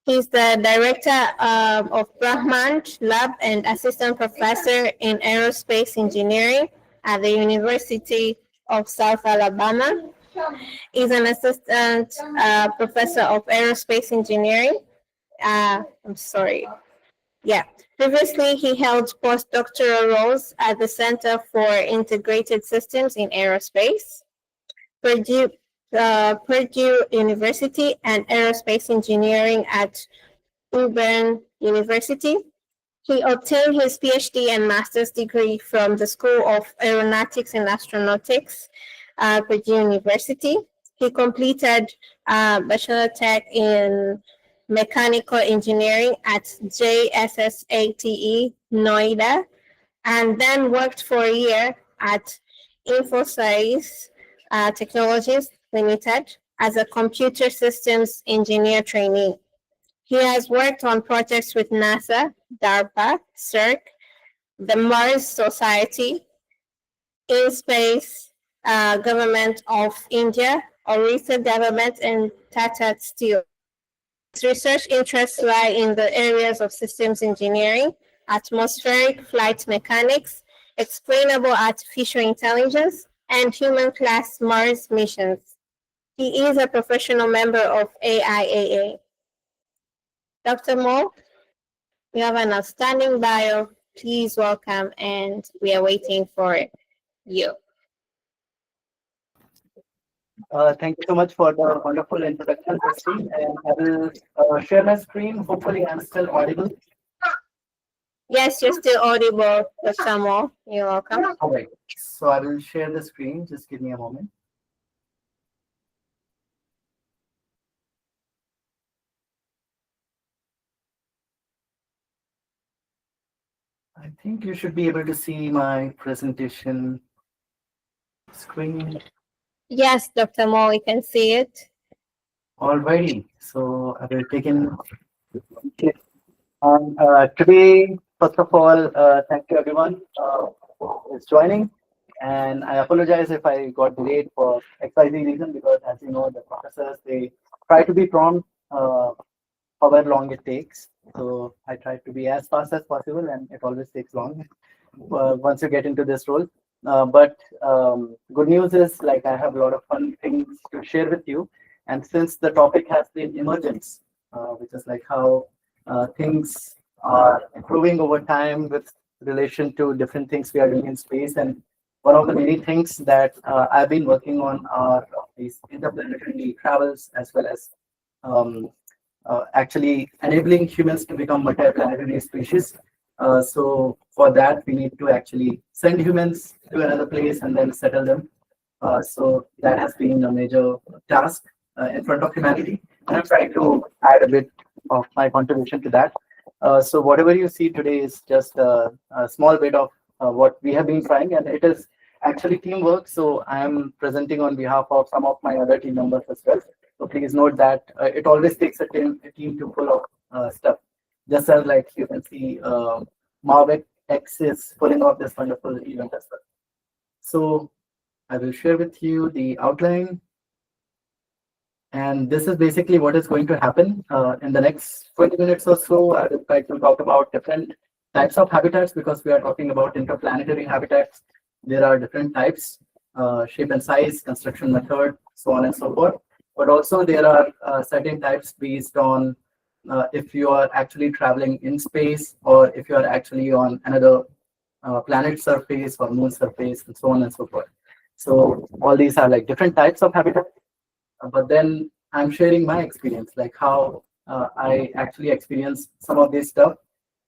He's the director of BRAHMAND Lab and assistant professor in aerospace engineering at the University of South Alabama. He's an assistant professor of aerospace engineering. I'm sorry. Yeah. Previously, he held postdoctoral roles at the Center for Integrated Systems in Aerospace, Purdue University, and Aerospace Engineering at Auburn University. He obtained his PhD and master's degree from the School of Aeronautics and Astronautics at Purdue University. He completed Bachelor Tech in Mechanical Engineering at JSSATE Noida, and then worked for a year at Infosys Technologies Limited as a computer systems engineer trainee. He has worked on projects with NASA, DARPA, CERC, the Mars Society, In-Space Government of India, Orissa Government, and Tata Steel. His research interests lie in the areas of systems engineering, atmospheric flight mechanics, explainable artificial intelligence, and human-class Mars missions. He is a professional member of AIAA. Dr. Mo, you have an outstanding bio. Please welcome, and we are waiting for you. Thank you so much for the wonderful introduction, Christine. And I will share my screen. Hopefully, I'm still audible. Yes, you're still audible, Dr. Mo. You're welcome. All right. So I will share the screen. Just give me a moment. I think you should be able to see my presentation screen. Yes, Dr. Mo, we can see it. Alrighty. So I will begin. Today, first of all, thank you everyone who is joining. And I apologize if I got delayed for XYZ reason, because as you know, the professors, they try to be prompt however long it takes. So I try to be as fast as possible, and it always takes long once you get into this role. But good news is, like, I have a lot of fun things to share with you. And since the topic has been emergence, which is like how things are improving over time with relation to different things we are doing in space. And one of the many things that I've been working on are these interplanetary travels, as well as actually enabling humans to become multi-planetary species. So for that, we need to actually send humans to another place and then settle them. So that has been a major task in front of humanity. And I'm trying to add a bit of my contribution to that. So whatever you see today is just a small bit of what we have been trying, and it is actually teamwork. So I am presenting on behalf of some of my other team members as well. So please note that it always takes a team to pull off stuff. Just as, like, you can see, MARVECX is pulling off this wonderful event as well. So I will share with you the outline. And this is basically what is going to happen in the next 20 minutes or so. I will try to talk about different types of habitats, because we are talking about interplanetary habitats. There are different types, shape and size, construction method, so on and so forth. But also there are certain types based on if you are actually traveling in space, or if you are actually on another planet surface or moon surface, and so on and so forth. So all these are like different types of habitat. But then I'm sharing my experience, like how I actually experienced some of this stuff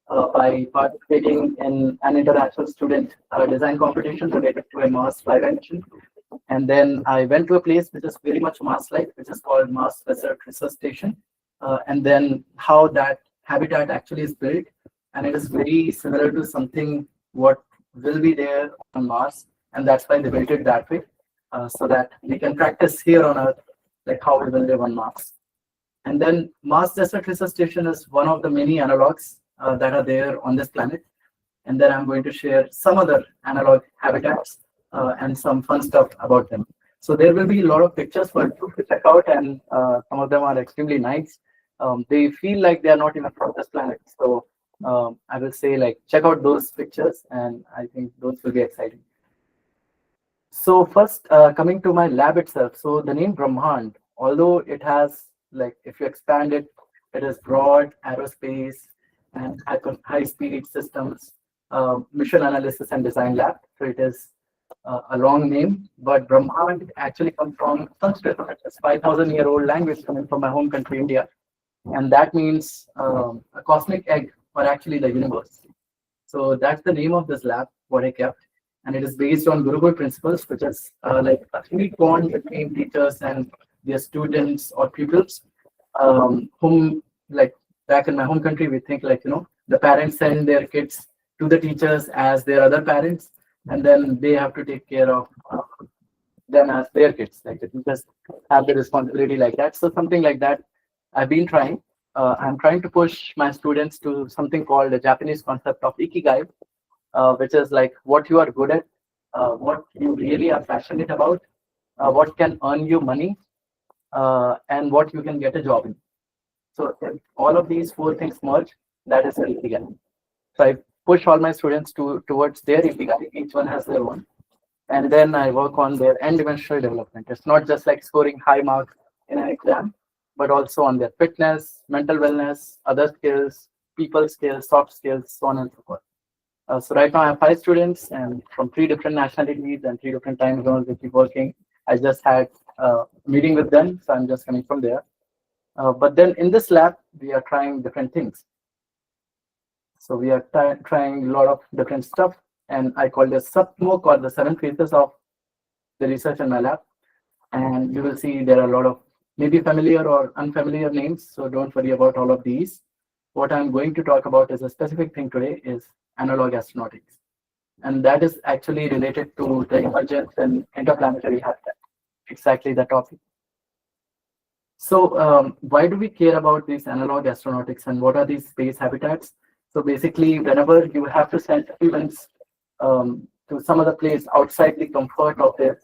by participating in an international student design competition related to a Mars flight mission. And then I went to a place which is very much Mars-like, which is called Mars Desert Research Station. And then how that habitat actually is built. And it is very similar to something what will be there on Mars. And that's why they built it that way, so that we can practice here on Earth, like how we will live on Mars. And then Mars Desert Research Station is one of the many analogs that are there on this planet. And then I'm going to share some other analog habitats and some fun stuff about them. So there will be a lot of pictures for you to check out, and some of them are extremely nice. They feel like they are not even from this planet. So I will say, like, check out those pictures, and I think those will be exciting. So first, coming to my lab itself. So the name Brahmand, although it has, like, if you expand it, it is broad, aerospace, and high-speed systems, mission analysis and design lab. So it is a long name, but Brahmand actually comes from Sanskrit. It's 5,000-year-old language coming from my home country, India, and that means a cosmic egg, or actually the universe. So that's the name of this lab, what I kept, and it is based on Gurukul principles, which is like a three bond between teachers and their students or pupils, whom, like, back in my home country, we think, like, the parents send their kids to the teachers as their other parents, and then they have to take care of them as their kids. Like, the teachers have the responsibility like that. So something like that I've been trying. I'm trying to push my students to something called the Japanese concept of ikigai, which is like what you are good at, what you really are passionate about, what can earn you money, and what you can get a job in. So if all of these four things merge, that is an ikigai. So I push all my students towards their ikigai. Each one has their own, and then I work on their end-dimensional development. It's not just like scoring high marks in an exam, but also on their fitness, mental wellness, other skills, people skills, soft skills, so on and so forth. So right now I have 5 students, and from 3 different nationalities and 3 different time zones. We keep working. I just had a meeting with them, so I'm just coming from there. But then in this lab, we are trying different things. So we are trying a lot of different stuff, and I call this sub-smoke, or the 7 phases of the research in my lab. And you will see there are a lot of maybe familiar or unfamiliar names, so don't worry about all of these. What I'm going to talk about is a specific thing today is analog astronautics. And that is actually related to the emergence and interplanetary habitat, exactly the topic. So why do we care about these analog astronautics, and what are these space habitats? So basically, whenever you have to send humans to some other place outside the comfort of their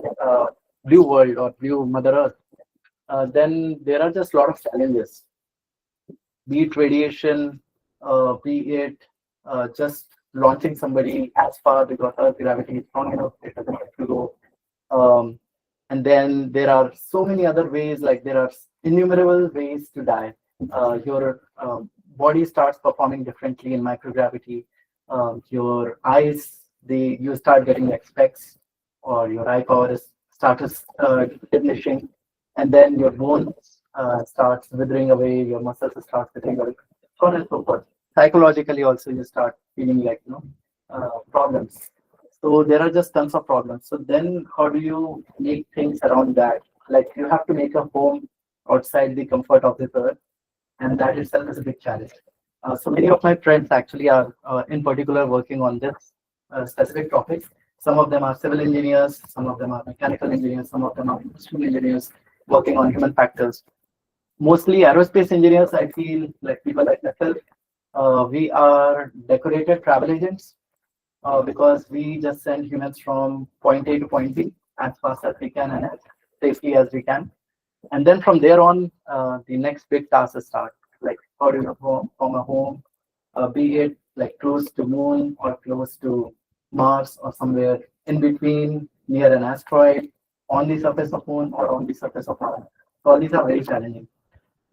blue world or blue Mother Earth, then there are just a lot of challenges, be it radiation, be it just launching somebody as far, because Earth gravity is strong enough, it doesn't have to go. And then there are so many other ways, like there are innumerable ways to die. Your body starts performing differently in microgravity. Your eyes, you start getting like specs, or your eye power starts diminishing, and then your bones starts withering away, your muscles start withering away, so on and so forth. Psychologically also, you start feeling like problems. So there are just tons of problems. So then how do you make things around that? Like, you have to make a home outside the comfort of this earth, and that itself is a big challenge. So many of my friends actually are in particular working on this specific topic. Some of them are civil engineers, some of them are mechanical engineers, some of them are industrial engineers working on human factors. Mostly aerospace engineers, I feel, like people like myself, we are decorated travel agents, because we just send humans from point A to point B as fast as we can and as safely as we can. And then from there on, the next big tasks start, like how do you form a home, be it like close to moon or close to Mars or somewhere in between, near an asteroid, on the surface of moon or on the surface of Mars. So all these are very challenging.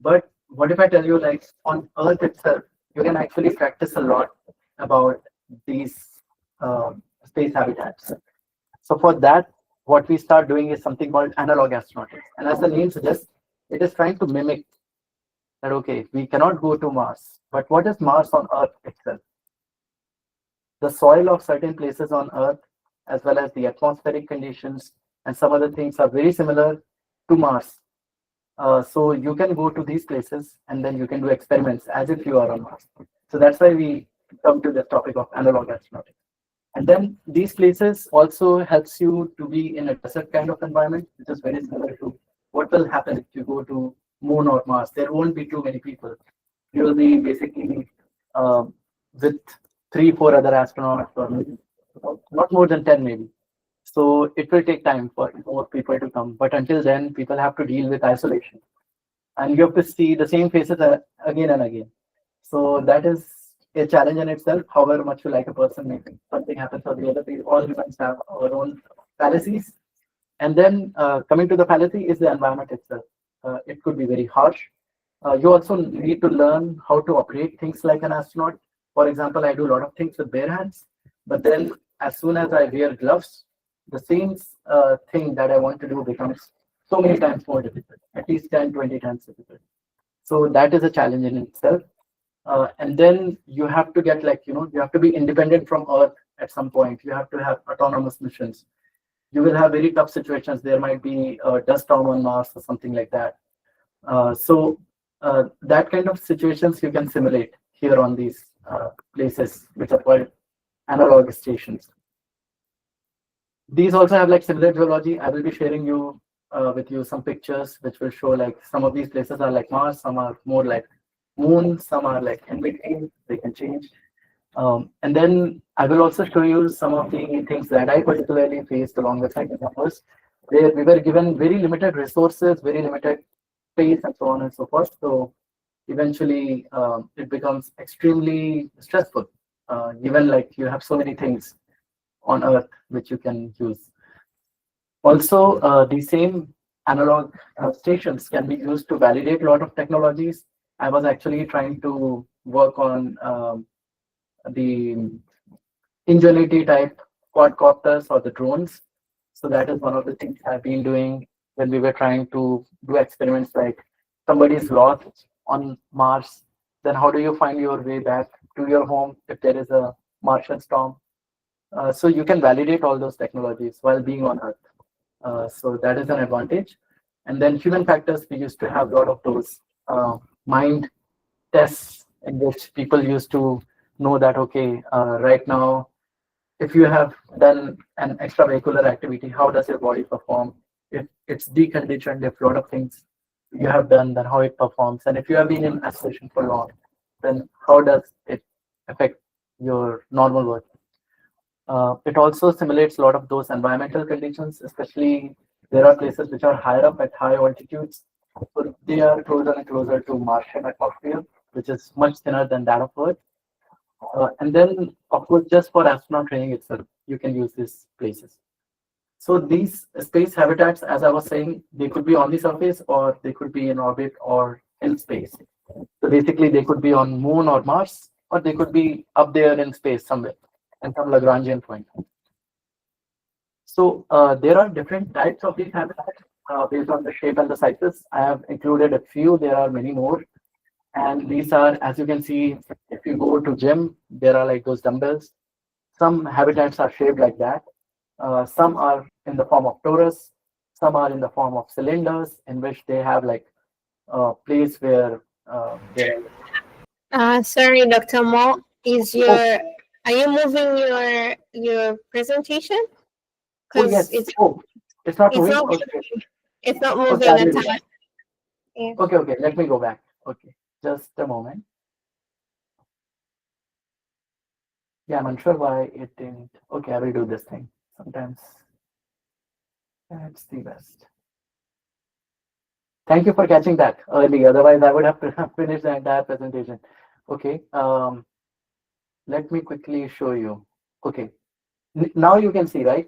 But what if I tell you, like, on Earth itself, you can actually practice a lot about these space habitats. So for that, what we start doing is something called analog astronautics. And as the name suggests, it is trying to mimic that, okay, we cannot go to Mars, but what is Mars on Earth itself? The soil of certain places on Earth, as well as the atmospheric conditions and some other things, are very similar to Mars. So you can go to these places and then you can do experiments as if you are on Mars. So that's why we come to the topic of analog astronautics. And then these places also helps you to be in a desert kind of environment, which is very similar to what will happen if you go to Moon or Mars. There won't be too many people. You will be basically with 3-4 other astronauts, or maybe not more than 10 maybe. So it will take time for more people to come. But until then, people have to deal with isolation. And you have to see the same faces again and again. So that is a challenge in itself, however much you like a person, maybe something happens or the other. We all humans have our own fallacies. And then coming to the fallacy is the environment itself. It could be very harsh. You also need to learn how to operate things like an astronaut. For example, I do a lot of things with bare hands, but then as soon as I wear gloves, the same thing that I want to do becomes so many times more difficult, at least 10, 20 times difficult. So that is a challenge in itself. And then you have to get like, you have to be independent from Earth at some point. You have to have autonomous missions. You will have very tough situations. There might be a dust storm on Mars or something like that. So that kind of situations you can simulate here on these places, which are called analog stations. These also have like similar geology. I will be sharing with you some pictures which will show like some of these places are like Mars, some are more like Moon, some are like in between. They can change. And then I will also show you some of the things that I particularly faced along with my members, where we were given very limited resources, very limited space, and so on and so forth. So eventually, it becomes extremely stressful, given like you have so many things on Earth which you can use. Also, the same analog stations can be used to validate a lot of technologies. I was actually trying to work on the Ingenuity type quadcopters or the drones. So that is one of the things I've been doing when we were trying to do experiments like somebody's lost on Mars. Then how do you find your way back to your home if there is a Martian storm? So you can validate all those technologies while being on Earth. So that is an advantage. And then human factors, we used to have a lot of those mind tests in which people used to know that, okay, right now, if you have done an extravehicular activity, how does your body perform? If it's deconditioned, if a lot of things you have done, then how it performs. And if you have been in isolation for long, then how does it affect your normal work? It also simulates a lot of those environmental conditions, especially there are places which are higher up at high altitudes. So they are closer and closer to Martian atmosphere, which is much thinner than that of Earth. And then, of course, just for astronaut training itself, you can use these places. So these space habitats, as I was saying, they could be on the surface or they could be in orbit or in space. So basically, they could be on Moon or Mars, or they could be up there in space somewhere, in some Lagrangian point. So there are different types of these habitats based on the shape and the sizes. I have included a few. There are many more. And these are, as you can see, if you go to gym, there are like those dumbbells. Some habitats are shaped like that. Some are in the form of torus. Some are in the form of cylinders, in which they have like a place where Sorry, Dr. Mo, are you moving your presentation? Oh yes. It's not moving. It's not moving at all. Yeah. Okay. Let me go back. Okay, just a moment. Yeah, I'm unsure why it didn't. Okay, I will do this thing. Sometimes that's the best. Thank you for catching that early. Otherwise, I would have to finish the entire presentation. Okay. Let me quickly show you. Okay. Now you can see, right?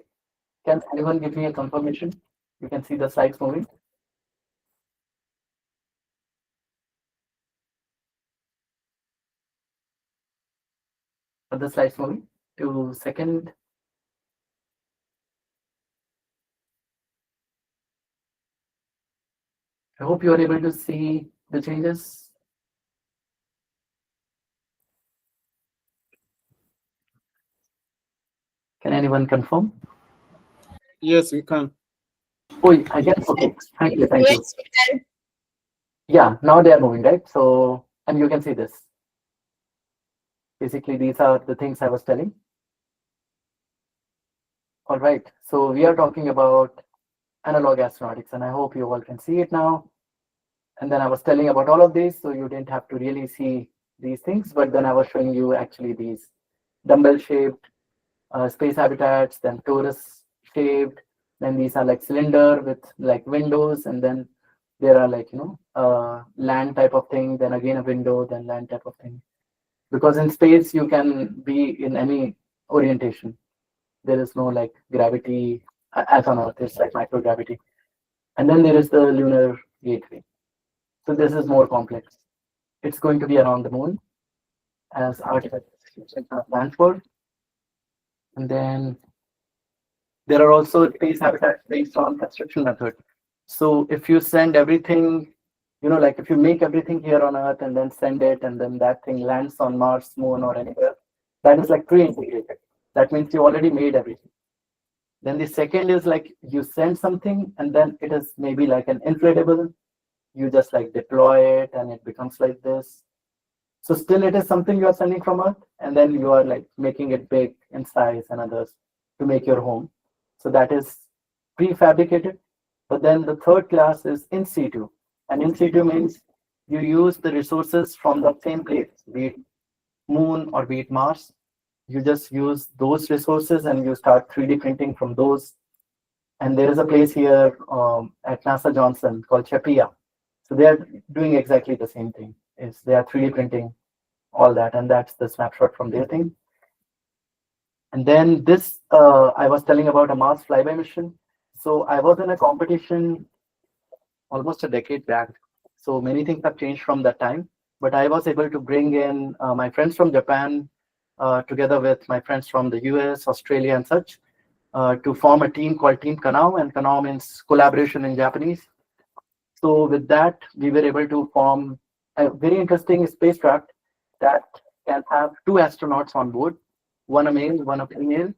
Can anyone give me a confirmation? You can see the slides moving. Are the slides moving? 2 seconds. I hope you are able to see the changes. Can anyone confirm? Yes, we can. Oh, I guess. Okay. Thank you. Yes, we can. Yeah, now they are moving, right? So, and you can see this. Basically, these are the things I was telling. All right. So we are talking about analog astronautics, and I hope you all can see it now. And then I was telling about all of these, so you didn't have to really see these things, but then I was showing you actually these dumbbell-shaped space habitats, then torus shaped. Then these are like cylinder with like windows, and then there are like land type of thing. Then again a window, then land type of thing. Because in space you can be in any orientation. There is no like gravity as on Earth. It's like microgravity. And then there is the lunar gateway. So this is more complex. It's going to be around the moon as artifacts planned for. And then there are also space habitats based on construction method. So if you send everything, like if you make everything here on Earth and then send it, and then that thing lands on Mars, Moon, or anywhere, that is like pre-integrated. That means you already made everything. Then the second is like you send something and then it is maybe like an inflatable. You just like deploy it and it becomes like this. So still it is something you are sending from Earth, and then you are like making it big in size and others to make your home. So that is prefabricated. But then the third class is in situ. And in situ means you use the resources from the same place, be it Moon or be it Mars. You just use those resources and you start 3D printing from those. And there is a place here at NASA Johnson called Chertkow. So they are doing exactly the same thing. Is they are 3D printing all that, and that's the snapshot from their thing. And then this, I was telling about a Mars flyby mission. So I was in a competition almost a decade back. So many things have changed from that time. But I was able to bring in my friends from Japan, together with my friends from the US, Australia, and such, to form a team called Team Kanao, and Kanao means collaboration in Japanese. So with that, we were able to form a very interesting spacecraft that can have 2 astronauts on board, one a male, one a female,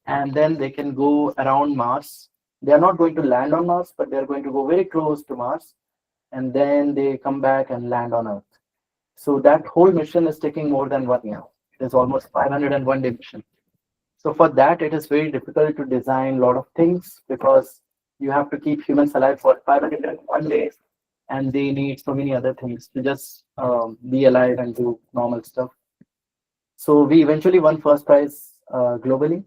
and then they can go around Mars. They are not going to land on Mars, but they're going to go very close to Mars, and then they come back and land on Earth. So that whole mission is taking more than 1 year. It is almost 501-day mission. So for that, it is very difficult to design a lot of things because you have to keep humans alive for 501 days, and they need so many other things to just be alive and do normal stuff. So we eventually won first prize globally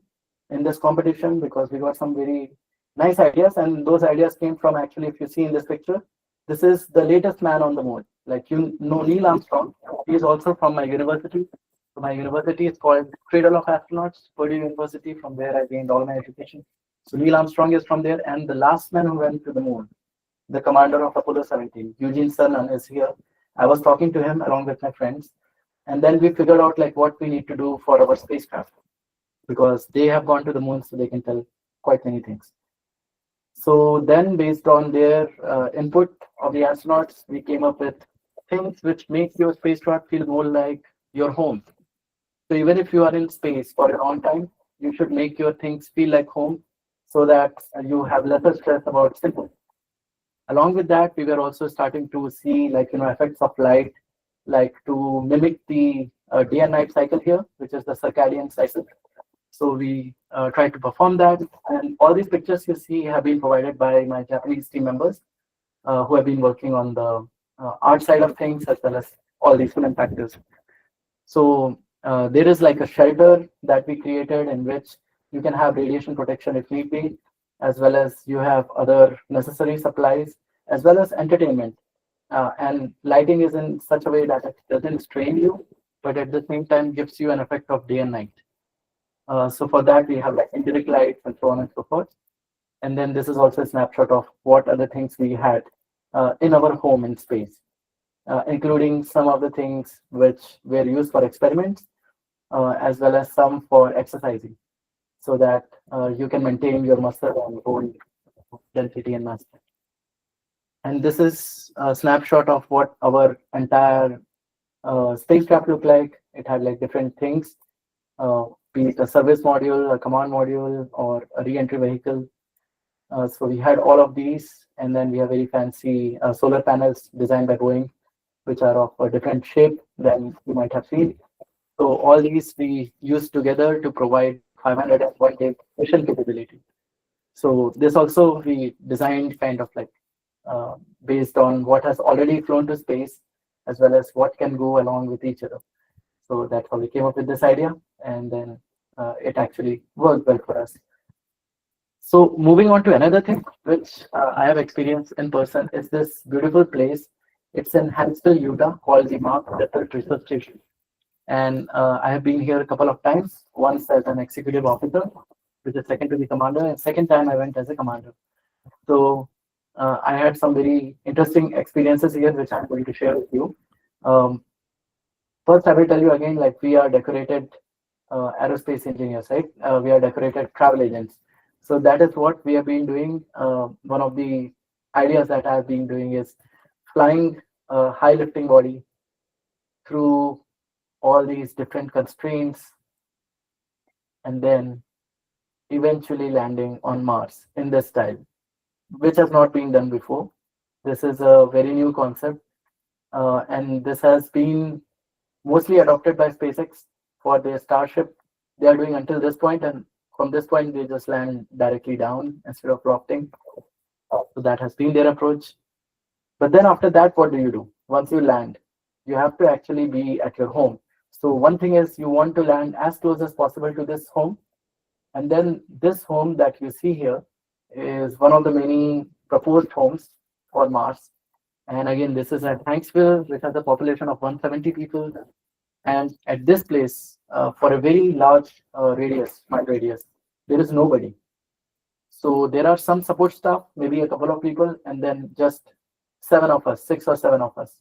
in this competition because we got some very nice ideas, and those ideas came from, actually, if you see in this picture, this is the latest man on the moon. Like, Neil Armstrong. He is also from my university. So my university is called Cradle of Astronauts, Purdue University, from where I gained all my education. So Neil Armstrong is from there, and the last man who went to the moon, the commander of Apollo 17, Eugene Cernan, is here. I was talking to him along with my friends, and then we figured out like what we need to do for our spacecraft, because they have gone to the moon, so they can tell quite many things. So then, based on their input of the astronauts, we came up with things which make your spacecraft feel more like your home. So even if you are in space for a long time, you should make your things feel like home, so that you have lesser stress about simple. Along with that, we were also starting to see effects of light, like to mimic the day and night cycle here, which is the circadian cycle. So we tried to perform that, and all these pictures you see have been provided by my Japanese team members who have been working on the art side of things, as well as all these film factors. So there is like a shelter that we created in which you can have radiation protection if need be, as well as you have other necessary supplies, as well as entertainment. And lighting is in such a way that it doesn't strain you, but at the same time gives you an effect of day and night. So for that, we have like indirect lights and so on and so forth. And then this is also a snapshot of what other things we had in our home in space, including some of the things which were used for experiments, as well as some for exercising, so that you can maintain your muscle and bone density and mass. And this is a snapshot of what our entire spacecraft looked like. It had like different things, be it a service module, a command module, or a re-entry vehicle. So we had all of these, and then we have very fancy solar panels designed by Boeing, which are of a different shape than you might have seen. So all these we used together to provide 501-day mission capability. So this also we designed kind of like based on what has already flown to space, as well as what can go along with each other. So that's how we came up with this idea, and then it actually worked well for us. So moving on to another thing which I have experienced in person is this beautiful place. It's in Huntsville, Utah, called the Mark Desert Research Station. And I have been here a couple of times. Once as an executive officer, which is second to the commander, and second time I went as a commander. So I had some very interesting experiences here, which I'm going to share with you. Um, First, I will tell you again, like we are decorated aerospace engineers, right? We are decorated travel agents. So that is what we have been doing. One of the ideas that I've been doing is flying a high lifting body through all these different constraints and then eventually landing on Mars in this style, which has not been done before. This is a very new concept, and this has been mostly adopted by SpaceX for their Starship. They are doing until this point, and from this point, they just land directly down instead of lofting. So that has been their approach. But then after that, what do you do? Once you land, you have to actually be at your home. So one thing is you want to land as close as possible to this home. And then this home that you see here is one of the many proposed homes for Mars. And again, this is at Hanksville, which has a population of 170 people. And at this place, for a very large radius, mile radius, there is nobody. So there are some support staff, maybe a couple of people, and then just 7 of us, 6 or 7 of us.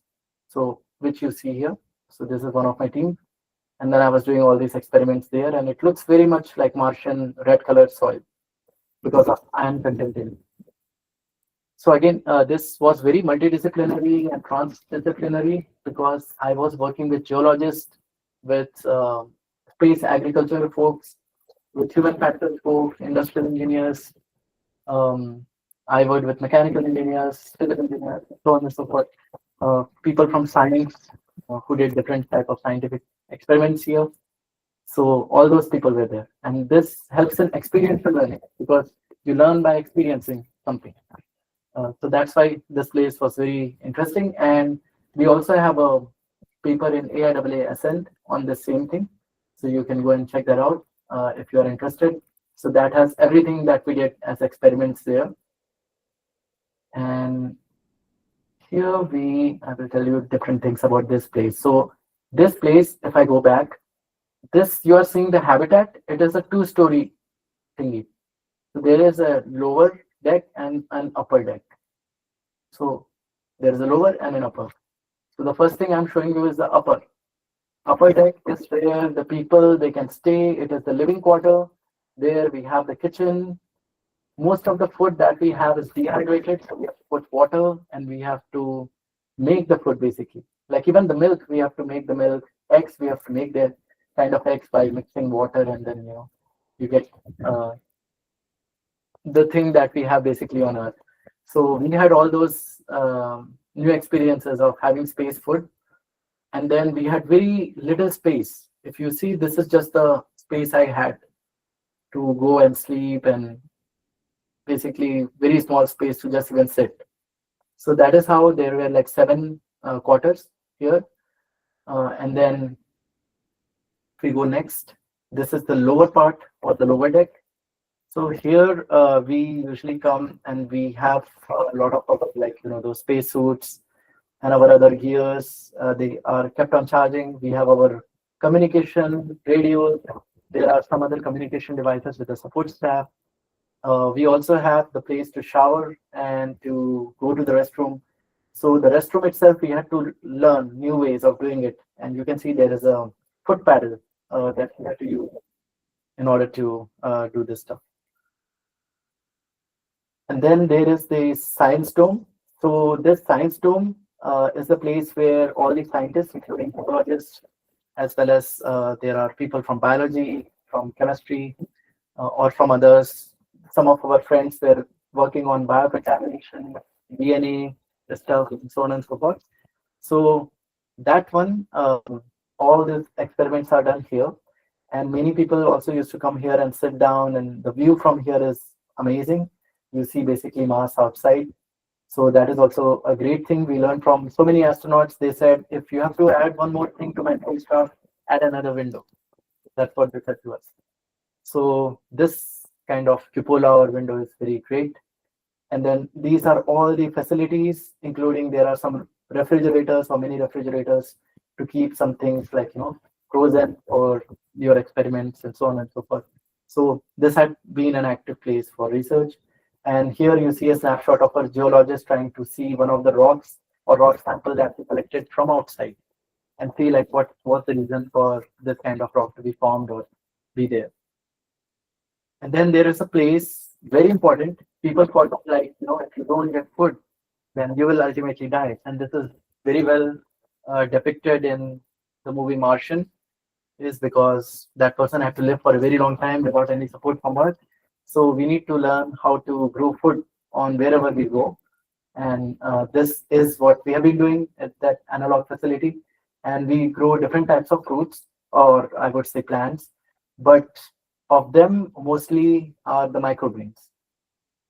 So which you see here. So this is one of my team. And then I was doing all these experiments there, and it looks very much like Martian red colored soil because of iron content in it. So again, this was very multidisciplinary and transdisciplinary because I was working with geologists, with space agriculture folks, with human factors folks, industrial engineers. I worked with mechanical engineers, civil engineers, so on and so forth. People from science who did different type of scientific experiments here. So all those people were there, and this helps in experiential learning because you learn by experiencing something. So that's why this place was very interesting. And we also have a paper in AIAA Ascent on the same thing. So you can go and check that out if you are interested. So that has everything that we did as experiments there. And here I will tell you different things about this place. So this place, if I go back, this you are seeing the habitat. It is a two-story thingy. So there is a lower deck and an upper deck. So there is a lower and an upper. So the first thing I'm showing you is the upper. Upper deck is where the people they can stay. It is the living quarter. There we have the kitchen. Most of the food that we have is dehydrated. So we have to put water and we have to make the food basically. Like even the milk, we have to make the milk. Eggs, we have to make the kind of eggs by mixing water, and then you get the thing that we have basically on Earth. So we had all those new experiences of having space food, and then we had very little space. If you see, this is just the space I had to go and sleep, and basically very small space to just even sit. So that is how there were like 7 quarters here, and then if we go next, this is the lower part or the lower deck. So here we usually come and we have a lot of like those space suits and our other gears. They are kept on charging. We have our communication radios. There are some other communication devices with the support staff. We also have the place to shower and to go to the restroom. So the restroom itself, we had to learn new ways of doing it. And you can see there is a foot paddle that we had to use in order to do this stuff. And then there is the science dome. So this science dome is the place where all the scientists, including ecologists, as well as there are people from biology, from chemistry, or from others. Some of our friends were working on biocontamination, DNA, stuff, and so on and so forth. So that one, all these experiments are done here. And many people also used to come here and sit down, and the view from here is amazing. You see basically Mars outside. So that is also a great thing we learned from so many astronauts. They said, if you have to add one more thing to my spacecraft, add another window. That's what they said to us. So this kind of cupola or window is very great. And then these are all the facilities, including there are some refrigerators or mini refrigerators to keep some things like, frozen or your experiments and so on and so forth. So this had been an active place for research. And here you see a snapshot of a geologist trying to see one of the rocks or rock sample that we collected from outside and see like what was the reason for this kind of rock to be formed or be there. And then there is a place, very important, people forget, like, if you don't get food, then you will ultimately die. And this is very well depicted in the movie Martian, is because that person had to live for a very long time without any support from Earth. So we need to learn how to grow food on wherever we go. And this is what we have been doing at that analog facility. And we grow different types of fruits, or I would say plants, but of them mostly are the microgreens.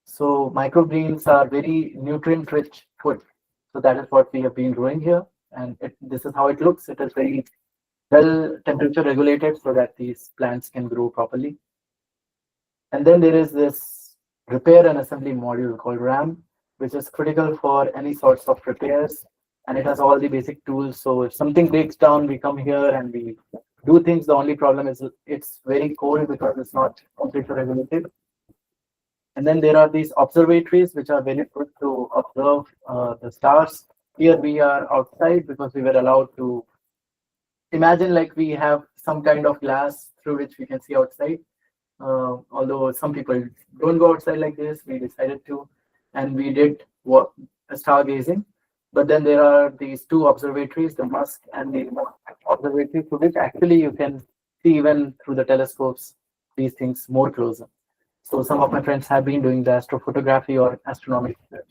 So microgreens are very nutrient rich food. So that is what we have been growing here. And this is how it looks. It is very well temperature regulated so that these plants can grow properly. And then there is this repair and assembly module called RAM, which is critical for any sorts of repairs. And it has all the basic tools. So if something breaks down, we come here and we do things. The only problem is it's very cold because it's not temperature regulated. And then there are these observatories, which are very good to observe the stars. Here we are outside because we were allowed to imagine like we have some kind of glass through which we can see outside. Although some people don't go outside like this, we decided to, and we did stargazing. But then there are these two observatories, the Musk and the observatory, through which actually you can see even through the telescopes these things more closer. So some of my friends have been doing the astrophotography or astronomy research.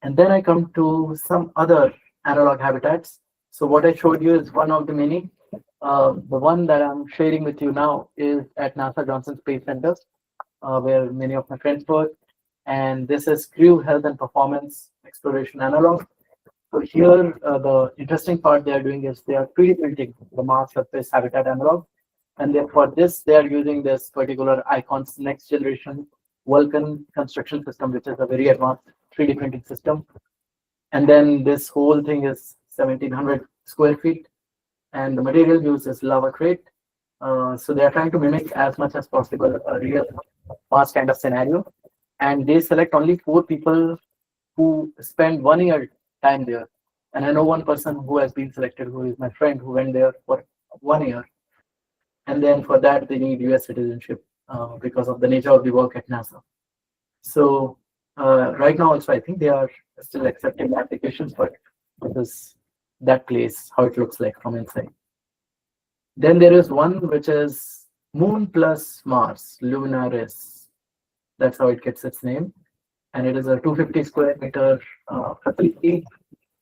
And then I come to some other analog habitats. So what I showed you is one of the many. The one that I'm sharing with you now is at NASA Johnson Space Center, where many of my friends work. And this is crew health and performance exploration analog. So here, the interesting part they are doing is they are 3D printing the Mars surface habitat analog. And for this, they are using this particular ICON's next generation Vulcan construction system, which is a very advanced 3D printing system. And then this whole thing is 1700 square feet. And the material used is lava crate. So they are trying to mimic as much as possible a real Mars kind of scenario. And they select only 4 people who spend 1 year time there. And I know one person who has been selected, who is my friend, who went there for 1 year. And then for that, they need US citizenship because of the nature of the work at NASA. So right now also, I think they are still accepting applications for it because that place, how it looks like from inside. Then there is one which is Moon plus Mars, Luminaris. That's how it gets its name. And it is a 250 square meter facility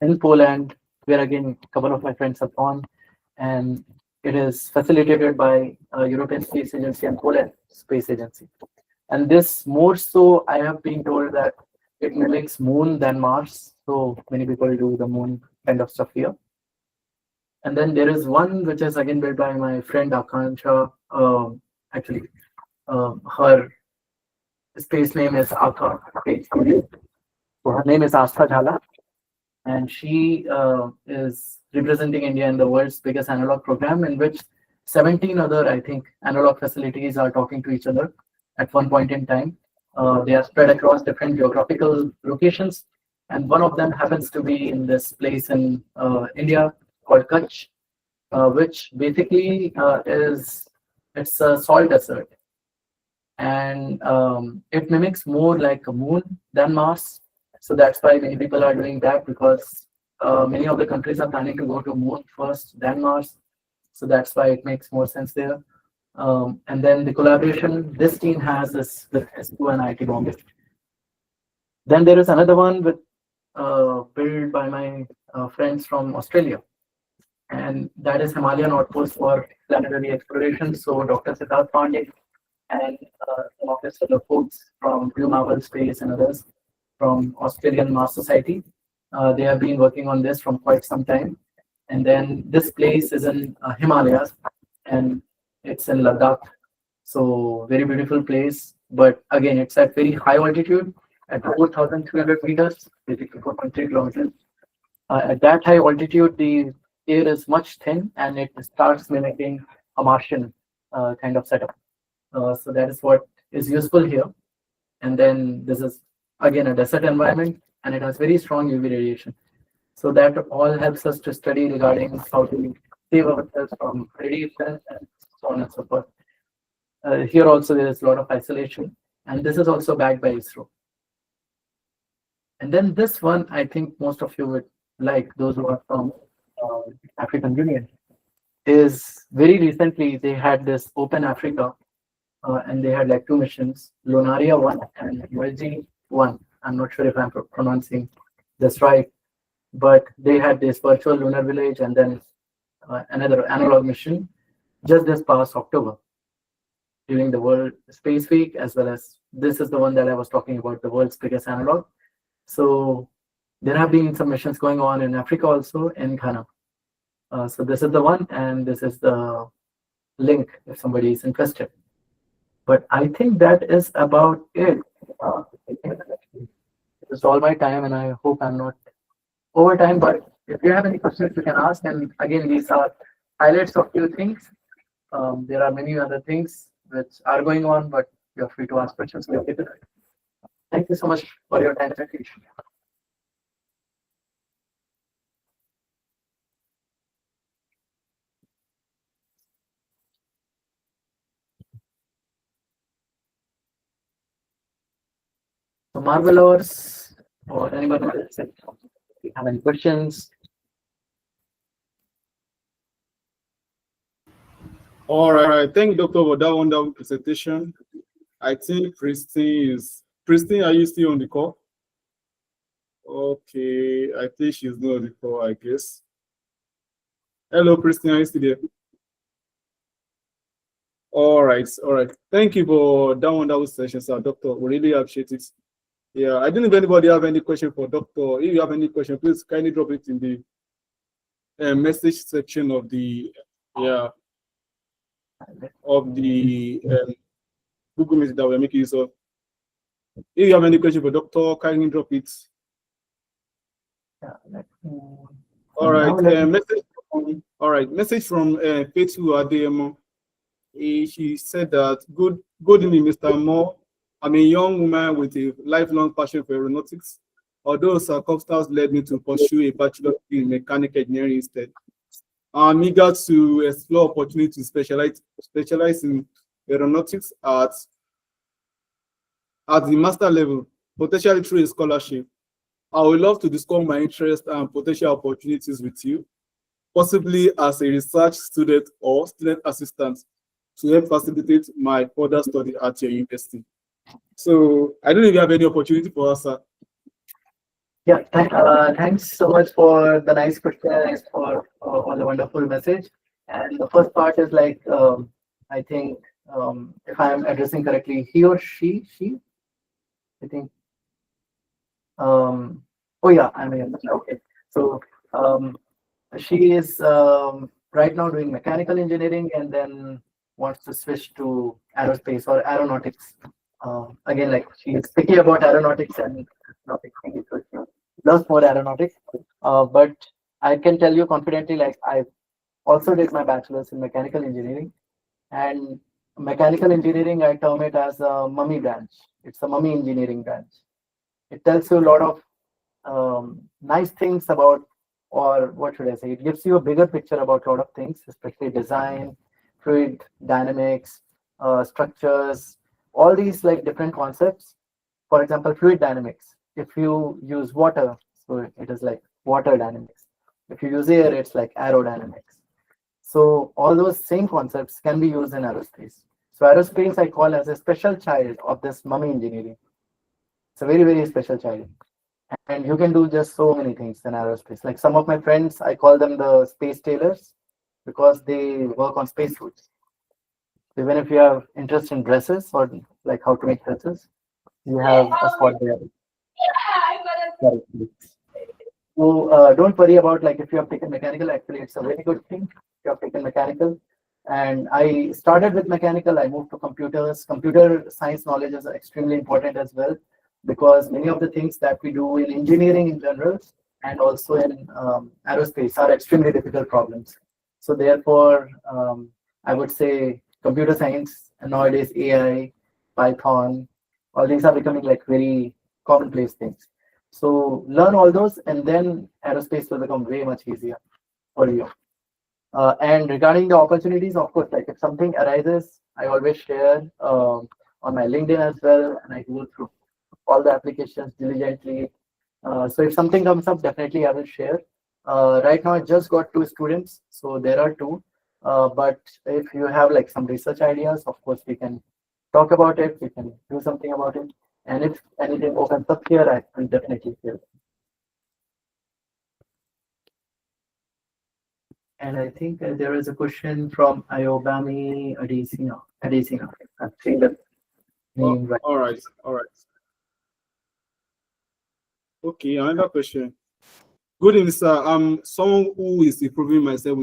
in Poland, where again, a couple of my friends have gone. And it is facilitated by European Space Agency and Poland Space Agency. And this more so, I have been told that it mimics Moon than Mars. So many people do the Moon kind of stuff here. And then there is one which is again built by my friend Akansha. Actually, her space name is Aka. So her name is Astha Jhala. And she is representing India in the world's biggest analog program, in which 17 other, I think, analog facilities are talking to each other at one point in time. They are spread across different geographical locations. And one of them happens to be in this place in India called Kutch, which basically it's a salt desert. And it mimics more like a moon than Mars. So that's why many people are doing that, because many of the countries are planning to go to moon first, then Mars. So that's why it makes more sense there. And then the collaboration this team has is with S2 and IIT Bombay. Then there is another one with built by my friends from Australia. And that is Himalayan Outpost for Planetary Exploration. So Dr. Siddharth Pandey and some of his fellow folks from Blue Marble Space and others from Australian Mars Society. They have been working on this from quite some time. And then this place is in Himalayas, and it's in Ladakh. So very beautiful place. But again, it's at very high altitude at 4,300 meters, basically 4.3 kilometers. At that high altitude, the air is much thin and it starts mimicking a Martian kind of setup. So that is what is useful here. And then this is again a desert environment and it has very strong UV radiation. So that all helps us to study regarding how to save ourselves from radiation and so on and so forth. Here also there is a lot of isolation, and this is also backed by ISRO. And then this one, I think most of you would like, those who are from uh, African Union, is very recently they had this Open Africa, and they had like two missions, Lunaria 1 and ULG 1. I'm not sure if I'm pronouncing this right, but they had this virtual lunar village and then another analog mission just this past October during the World Space Week, as well as this is the one that I was talking about, the world's biggest analog. So there have been some missions going on in Africa also, in Ghana. So this is the one, and this is the link if somebody is interested. But I think that is about it. This is all my time, and I hope I'm not over time. But if you have any questions, you can ask. And again, these are highlights of few things. There are many other things which are going on, but you're free to ask questions. Thank you so much for your time. So Marvelers or anybody else, if you have any questions. All right. Thank you, Doctor, for that wonderful presentation. I think Christine, are you still on the call? Okay, I think she's not on the call, I guess. Hello, Christine, are you still there? All right. Thank you for that wonderful session, sir, Doctor. We really appreciate it. Yeah, I don't know if anybody have any question for Doctor. If you have any question, please kindly drop it in the message section of the Google Meet that we're making use of. If you have any question for Doctor, kindly drop it. All right. Message from Petu Ademo. She said that good evening, Mr. Moore. I'm a young woman with a lifelong passion for aeronautics. Although circumstances led me to pursue a bachelor degree in mechanical engineering instead. I'm eager to explore opportunities to specialize in aeronautics at the master level, potentially through a scholarship. I would love to discuss my interest and potential opportunities with you, possibly as a research student or student assistant to help facilitate my further study at your university. So I don't know if you have any opportunity for us, sir. Yeah, thanks so much for the nice question, for the wonderful message. And the first part is like, I think if I'm addressing correctly, he or she, I think. Oh yeah, I mean, okay. So she is right now doing mechanical engineering and then wants to switch to aerospace or aeronautics. Again, like she's picky about aeronautics and loves more aeronautics. But I can tell you confidently, like I also did my bachelor's in mechanical engineering, and mechanical engineering I term it as a mummy branch. It's a mummy engineering branch. It tells you a lot of nice things about, or what should I say? It gives you a bigger picture about a lot of things, especially design, fluid dynamics, structures, all these like different concepts. For example, fluid dynamics. If you use water, so it is like water dynamics. If you use air, it's like aerodynamics. So all those same concepts can be used in aerospace. So aerospace I call as a special child of this mummy engineering. It's a very, very special child. And you can do just so many things in aerospace. Like some of my friends, I call them the space tailors because they work on spacesuits. Even if you have interest in dresses or like how to make dresses, you have a spot there. So don't worry about like if you have taken mechanical, actually it's a very good thing. If you have taken mechanical, And I started with mechanical, I moved to computers. Computer science knowledge is extremely important as well, because many of the things that we do in engineering in general and also in aerospace are extremely difficult problems. So therefore, I would say computer science and nowadays AI, Python, all these are becoming like very commonplace things. So learn all those, and then aerospace will become way much easier for you. And regarding the opportunities, of course, like if something arises, I always share on my LinkedIn as well, and I go through all the applications diligently. So if something comes up, definitely I will share. Right now, I just got 2 students, so there are 2. But if you have like some research ideas, of course, we can talk about it. We can do something about it. And if anything opens up here, I will definitely share. And I think there is a question from Ayobami Adesina. I think that name right. All right. Okay, another question. Good evening, sir. I'm someone who is improving myself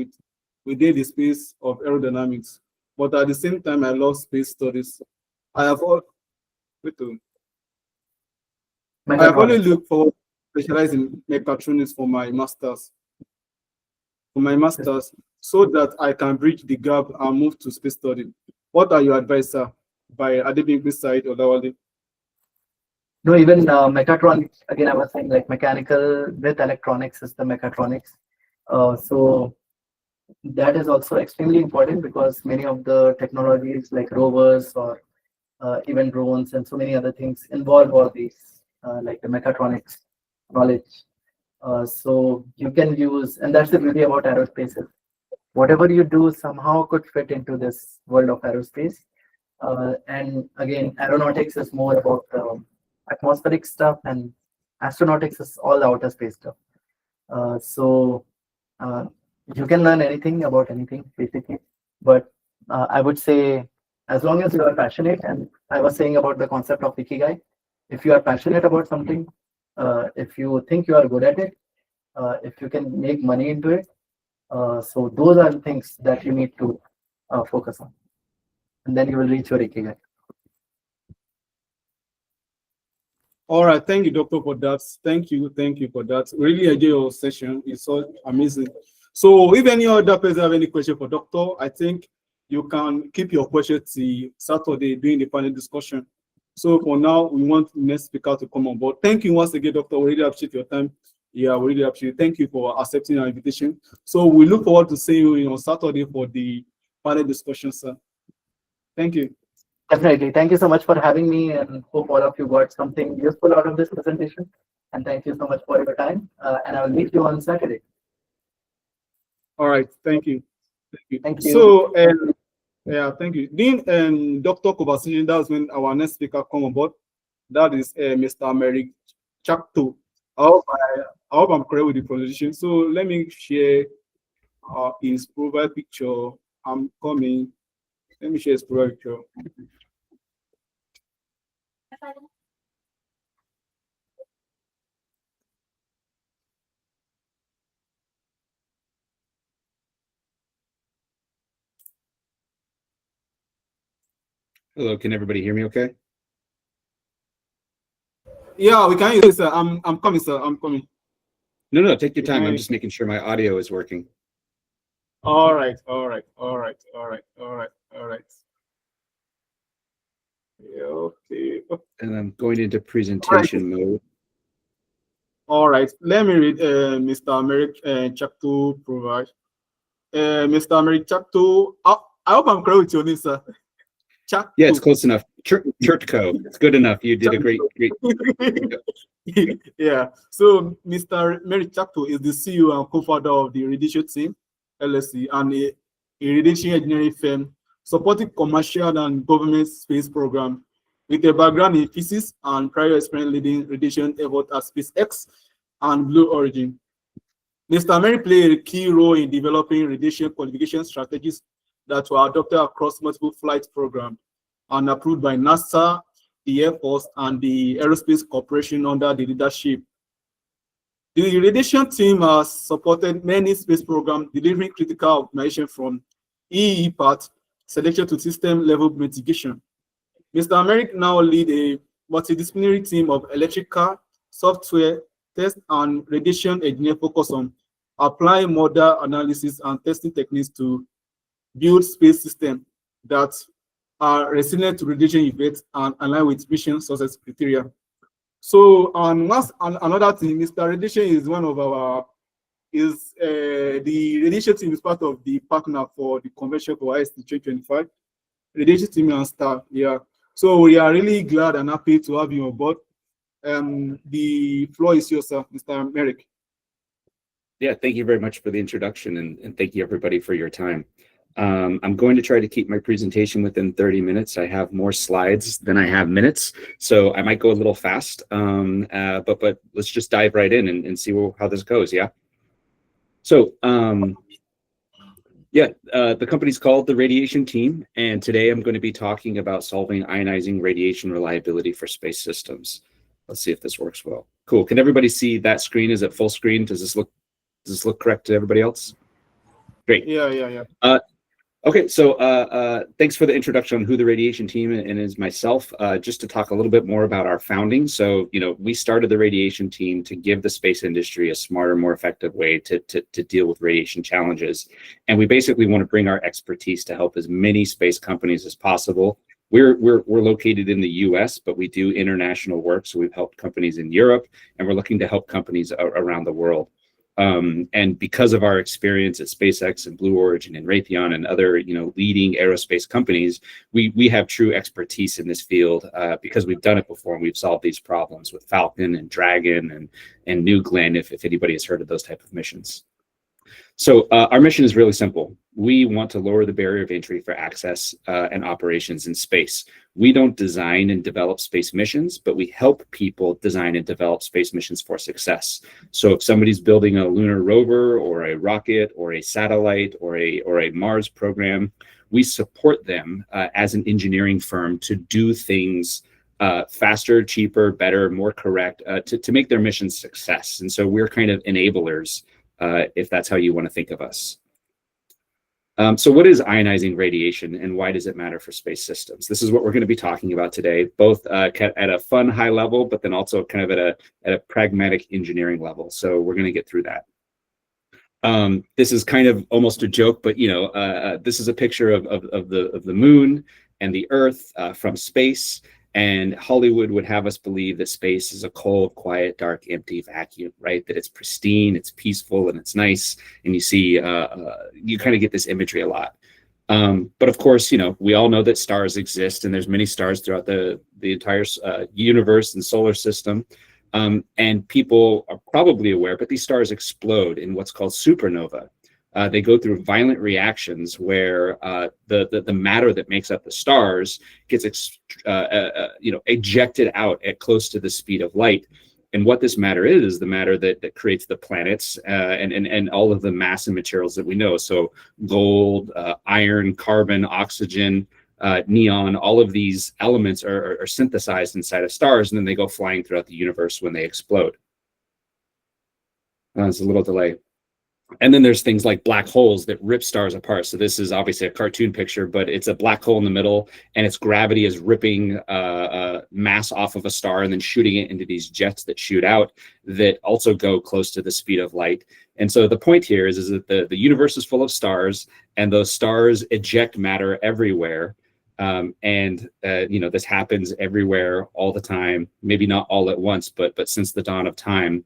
within the space of aerodynamics, but at the same time, I love space studies. I have always looked forward to specializing in mechatronics for my masters. So that I can bridge the gap and move to space study. What are your advice, sir? By Adebimpe side or Lawale? No, even mechatronics, again, I was saying like mechanical with electronics is the mechatronics. So that is also extremely important, because many of the technologies like rovers or even drones and so many other things involve all these, like the mechatronics knowledge. So you can use, and that's the beauty about aerospace. Whatever you do somehow could fit into this world of aerospace. And again, aeronautics is more about atmospheric stuff, and astronautics is all the outer space stuff. So you can learn anything about anything basically, but I would say as long as you are passionate, and I was saying about the concept of ikigai, if you are passionate about something, if you think you are good at it, if you can make money into it, so those are the things that you need to focus on, and then you will reach your ikigai. All right, thank you, Doctor, for that. Thank you for that. Really enjoy your session. It's so amazing. So if any other person have any question for Doctor, I think you can keep your question till Saturday during the panel discussion. So for now, we want the next speaker to come on board. Thank you once again, Doctor. We really appreciate your time. Yeah, we really appreciate it. Thank you for accepting our invitation. So we look forward to seeing you on Saturday for the panel discussion, sir. Thank you. Definitely. Thank you so much for having me, and hope all of you got something useful out of this presentation. And thank you so much for your time. And I will meet you on Saturday. All right. Thank you. Thank you. So, yeah, thank you. Then, Dr. conversation, that's when our next speaker come on board. That is Mr. Merek Chertkow. I hope I'm correct with the pronunciation. So let me share his profile picture. I'm coming. Let me share his profile picture. Hello, can everybody hear me okay? Yeah, we can hear you, sir. I'm coming, sir. I'm coming. No, take your time. I'm just making sure my audio is working. All right. Yeah, okay. And I'm going into presentation mode. All right. Let me read Mr. Merek Chertkow provide. Mr. Merek Chertkow. I hope I'm correct with your name, sir. Chertkow. Yeah, it's close enough. Chertkow. It's good enough. You did a great. Yeah. So Mr. Merek Chertkow is the CEO and co-founder of the Radiation Team LLC, and a radiation engineering firm supporting commercial and government space program, with a background in physics and prior experience leading radiation effort at SpaceX and Blue Origin. Mr. Merek played a key role in developing radiation qualification strategies that were adopted across multiple flight programs and approved by NASA, the Air Force, and the Aerospace Corporation under the leadership. The radiation team has supported many space programs, delivering critical information from EE part selected to system level mitigation. Mr. Merek now lead a multidisciplinary team of electrical, software, test, and radiation engineer focused on applying model analysis and testing techniques to build space systems that are resilient to radiation effects and align with mission success criteria. So, and another thing, Mr. Radiation is one of our the radiation team is part of the partner for the convention for IST 2025. Radiation team and staff, yeah. So we are really glad and happy to have you on board. The floor is yours, sir, Mr. Merek. Yeah, thank you very much for the introduction, and thank you everybody for your time. I'm going to try to keep my presentation within 30 minutes. I have more slides than I have minutes, so I might go a little fast, but let's just dive right in and see how this goes, yeah? So, the company's called the Radiation Team, and today I'm going to be talking about solving ionizing radiation reliability for space systems. Let's see if this works well. Cool. Can everybody see that screen? Is it full screen? Does this look correct to everybody else? Great. Yeah. Okay, so thanks for the introduction on who the Radiation Team and is myself. Just to talk a little bit more about our founding. So, we started the Radiation Team to give the space industry a smarter, more effective way to deal with radiation challenges. And we basically want to bring our expertise to help as many space companies as possible. We're located in the US, but we do international work. So we've helped companies in Europe, and we're looking to help companies around the world. And because of our experience at SpaceX and Blue Origin and Raytheon and other, leading aerospace companies, we have true expertise in this field because we've done it before and we've solved these problems with Falcon and Dragon and New Glenn, if anybody has heard of those type of missions. So our mission is really simple. We want to lower the barrier of entry for access and operations in space. We don't design and develop space missions, but we help people design and develop space missions for success. So if somebody's building a lunar rover or a rocket or a satellite or a Mars program, we support them as an engineering firm to do things faster, cheaper, better, more correct, to make their mission success. And so we're kind of enablers, if that's how you want to think of us. So what is ionizing radiation and why does it matter for space systems? This is what we're going to be talking about today, both at a fun high level, but then also kind of at a pragmatic engineering level. So we're going to get through that. This is kind of almost a joke, but this is a picture of the moon and the Earth from space. And Hollywood would have us believe that space is a cold, quiet, dark, empty vacuum, right? That it's pristine, it's peaceful, and it's nice. And you see, you kind of get this imagery a lot. But of course, we all know that stars exist, and there's many stars throughout the entire universe and solar system. And people are probably aware, but these stars explode in what's called supernova. They go through violent reactions where the matter that makes up the stars gets ejected out at close to the speed of light. And what this matter is the matter that creates the planets and all of the mass and materials that we know. So gold, iron, carbon, oxygen, neon, all of these elements are synthesized inside of stars, and then they go flying throughout the universe when they explode. There's a little delay. And then there's things like black holes that rip stars apart. So this is obviously a cartoon picture, but it's a black hole in the middle, and its gravity is ripping mass off of a star and then shooting it into these jets that shoot out that also go close to the speed of light. And so the point here is that the universe is full of stars, and those stars eject matter everywhere. This happens everywhere all the time, maybe not all at once, but since the dawn of time.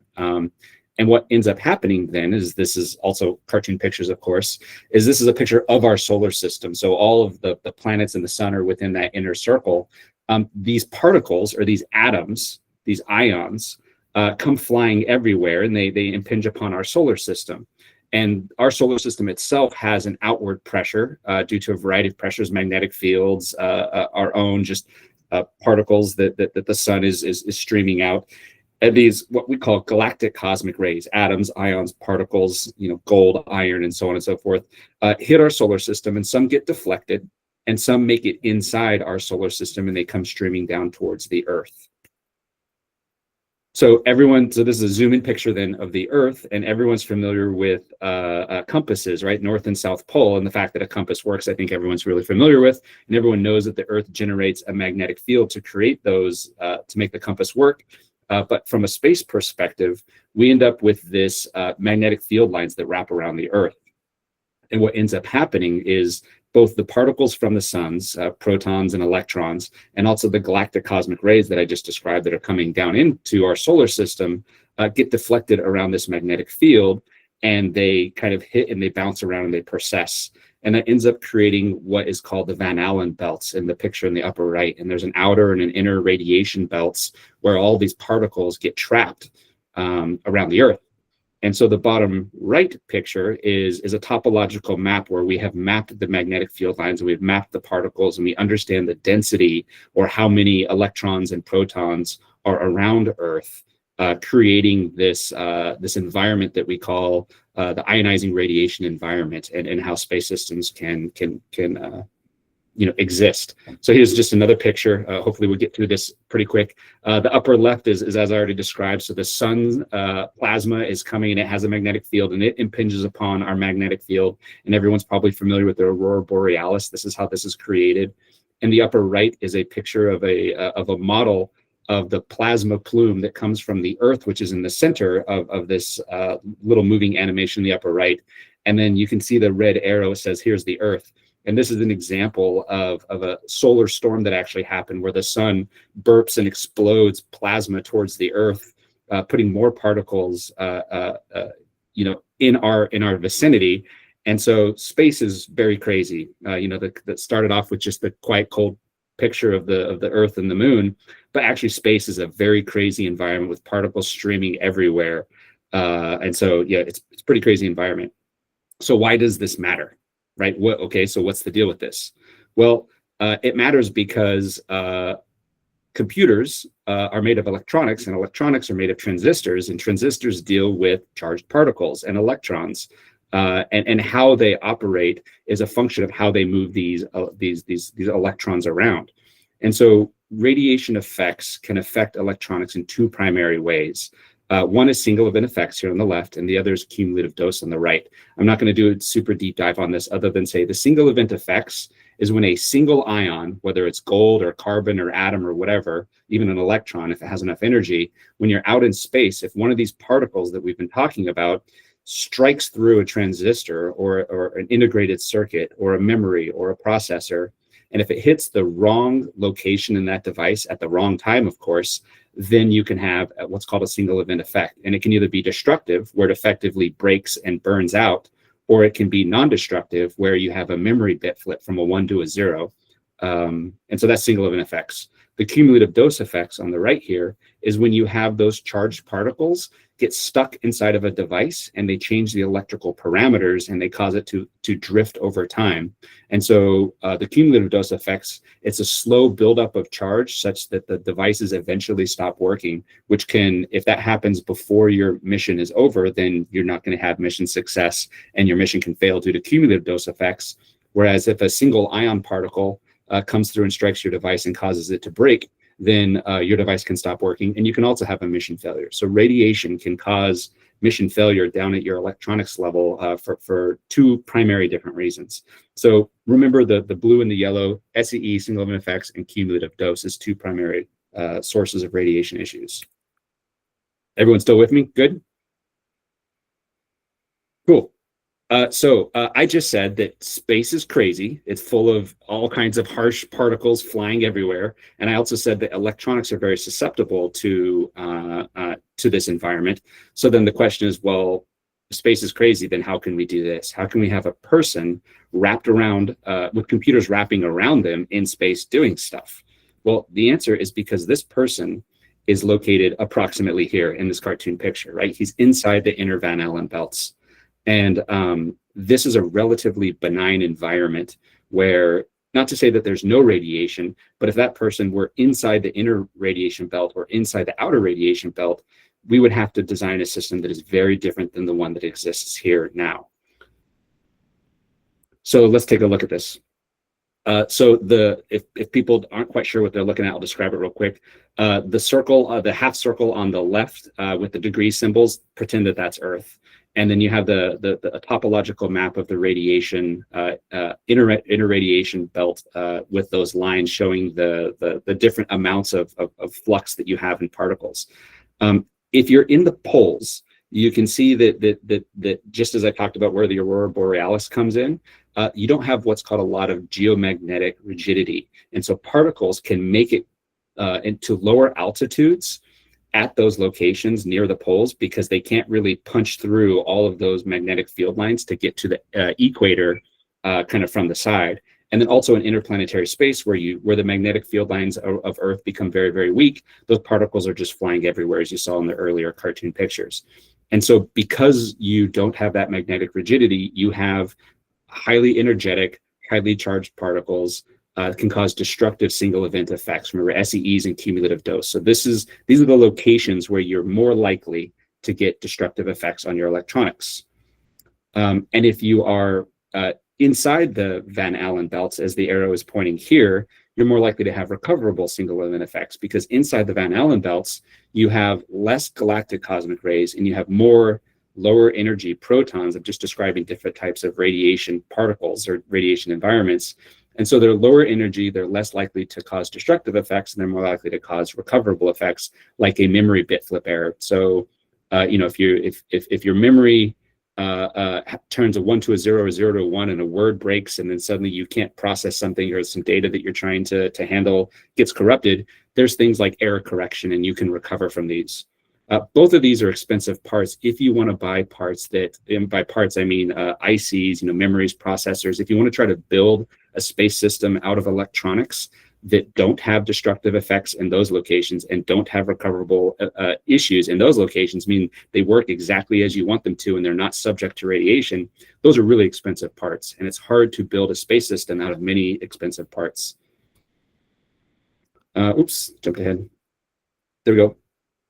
And what ends up happening then is, this is also cartoon pictures, of course, is this is a picture of our solar system. So all of the planets and the sun are within that inner circle. These particles, or these atoms, these ions, come flying everywhere, and they impinge upon our solar system. And our solar system itself has an outward pressure due to a variety of pressures, magnetic fields, our own just particles that the sun is streaming out. And these, what we call galactic cosmic rays, atoms, ions, particles, gold, iron, and so on and so forth, hit our solar system, and some get deflected, and some make it inside our solar system, and they come streaming down towards the Earth. So this is a zoom in picture then of the Earth, and everyone's familiar with compasses, right? North and South Pole, and the fact that a compass works, I think everyone's really familiar with, and everyone knows that the Earth generates a magnetic field to create those, to make the compass work. But from a space perspective, we end up with this magnetic field lines that wrap around the Earth. And what ends up happening is both the particles from the suns, protons and electrons, and also the galactic cosmic rays that I just described that are coming down into our solar system, get deflected around this magnetic field, and they kind of hit and they bounce around and they process. And that ends up creating what is called the Van Allen belts in the picture in the upper right. And there's an outer and an inner radiation belts where all these particles get trapped around the Earth. And so the bottom right picture is a topological map where we have mapped the magnetic field lines, and we've mapped the particles, and we understand the density or how many electrons and protons are around Earth, creating this environment that we call the ionizing radiation environment, and how space systems can exist. So here's just another picture. Hopefully we'll get through this pretty quick. The upper left is as I already described. So the sun plasma is coming, and it has a magnetic field, and it impinges upon our magnetic field. And everyone's probably familiar with the aurora borealis. This is how this is created. And the upper right is a picture of a model of the plasma plume that comes from the Earth, which is in the center of this little moving animation in the upper right. And then you can see the red arrow says, here's the Earth. And this is an example of a solar storm that actually happened, where the sun burps and explodes plasma towards the Earth, putting more particles, in our vicinity. And so space is very crazy. That started off with just the quiet, cold picture of the Earth and the moon, but actually space is a very crazy environment with particles streaming everywhere. And so, yeah, it's a pretty crazy environment. So why does this matter? Right? So what's the deal with this? Well, it matters because computers are made of electronics, and electronics are made of transistors, and transistors deal with charged particles and electrons, and how they operate is a function of how they move these electrons around. And so radiation effects can affect electronics in two primary ways. One is single event effects here on the left, and the other is cumulative dose on the right. I'm not going to do a super deep dive on this, other than say the single event effects is when a single ion, whether it's gold or carbon or atom or whatever, even an electron, if it has enough energy, when you're out in space, if one of these particles that we've been talking about strikes through a transistor or an integrated circuit or a memory or a processor, and if it hits the wrong location in that device at the wrong time, of course, then you can have what's called a single event effect. And it can either be destructive, where it effectively breaks and burns out, or it can be non-destructive, where you have a memory bit flip from a 1 to a 0. And so that's single event effects. The cumulative dose effects on the right here is when you have those charged particles get stuck inside of a device, and they change the electrical parameters, and they cause it to drift over time. And so the cumulative dose effects, it's a slow buildup of charge such that the devices eventually stop working, which can, if that happens before your mission is over, then you're not going to have mission success, and your mission can fail due to cumulative dose effects. Whereas if a single ion particle comes through and strikes your device and causes it to break, then your device can stop working, and you can also have a mission failure. So radiation can cause mission failure down at your electronics level for two primary different reasons. So remember the blue and the yellow, SEE, single event effects, and cumulative dose is two primary sources of radiation issues. Everyone still with me? Good? Cool. So I just said that space is crazy. It's full of all kinds of harsh particles flying everywhere. And I also said that electronics are very susceptible to this environment. So then the question is, well, space is crazy, then how can we do this? How can we have a person wrapped around, with computers wrapping around them in space doing stuff? Well, the answer is because this person is located approximately here in this cartoon picture, right? He's inside the inner Van Allen belts. And this is a relatively benign environment where, not to say that there's no radiation, but if that person were inside the inner radiation belt or inside the outer radiation belt, we would have to design a system that is very different than the one that exists here now. So let's take a look at this. So if people aren't quite sure what they're looking at, I'll describe it real quick. The circle, the half circle on the left with the degree symbols, pretend that that's Earth. And then you have the topological map of the radiation, interradiation belt with those lines showing the different amounts of flux that you have in particles. If you're in the poles, you can see that just as I talked about where the aurora borealis comes in, you don't have what's called a lot of geomagnetic rigidity. And so particles can make it into lower altitudes at those locations near the poles because they can't really punch through all of those magnetic field lines to get to the equator kind of from the side. And then also in interplanetary space where the magnetic field lines of Earth become very, very weak, those particles are just flying everywhere, as you saw in the earlier cartoon pictures. And so because you don't have that magnetic rigidity, you have highly energetic, highly charged particles can cause destructive single event effects. Remember, SEEs and cumulative dose. So these are the locations where you're more likely to get destructive effects on your electronics. And if you are inside the Van Allen belts, as the arrow is pointing here, you're more likely to have recoverable single event effects because inside the Van Allen belts, you have less galactic cosmic rays and you have more lower energy protons. I'm just describing different types of radiation particles or radiation environments. And so they're lower energy, they're less likely to cause destructive effects, and they're more likely to cause recoverable effects like a memory bit flip error. So, if your memory turns a 1 to a 0 or 0 to a 1 and a word breaks and then suddenly you can't process something or some data that you're trying to handle gets corrupted, there's things like error correction and you can recover from these. Both of these are expensive parts if you want to buy parts that, and by parts I mean ICs, memories, processors. If you want to try to build a space system out of electronics that don't have destructive effects in those locations and don't have recoverable issues in those locations, mean they work exactly as you want them to and they're not subject to radiation, those are really expensive parts. And it's hard to build a space system out of many expensive parts. Oops, jumped ahead. There we go.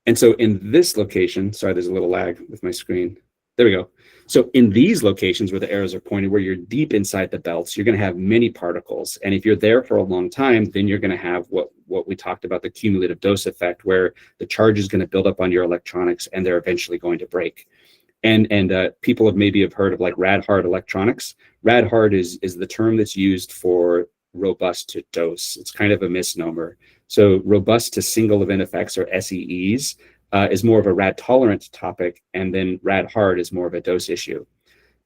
And so in this location, sorry, there's a little lag with my screen. There we go. So in these locations where the arrows are pointed, where you're deep inside the belts, you're going to have many particles. And if you're there for a long time, then you're going to have what we talked about, the cumulative dose effect, where the charge is going to build up on your electronics and they're eventually going to break. And people have heard of like rad-hard electronics. Rad-hard is the term that's used for robust to dose. It's kind of a misnomer. So robust to single event effects, or SEEs, is more of a rad tolerant topic, and then rad hard is more of a dose issue.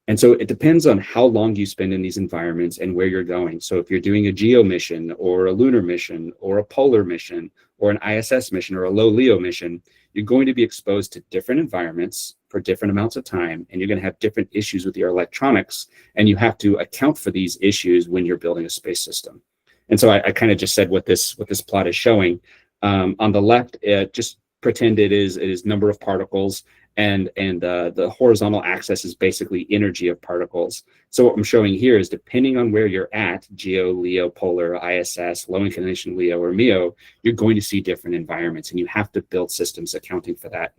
And so it depends on how long you spend in these environments and where you're going. So if you're doing a geo mission or a lunar mission or a polar mission or an ISS mission or a low LEO mission, you're going to be exposed to different environments for different amounts of time, and you're going to have different issues with your electronics, and you have to account for these issues when you're building a space system. And so I kind of just said what this plot is showing. On the left, just pretend it is number of particles, and the horizontal axis is basically energy of particles. So what I'm showing here is, depending on where you're at, geo, LEO, polar, ISS, low inclination LEO or MEO, you're going to see different environments, and you have to build systems accounting for that.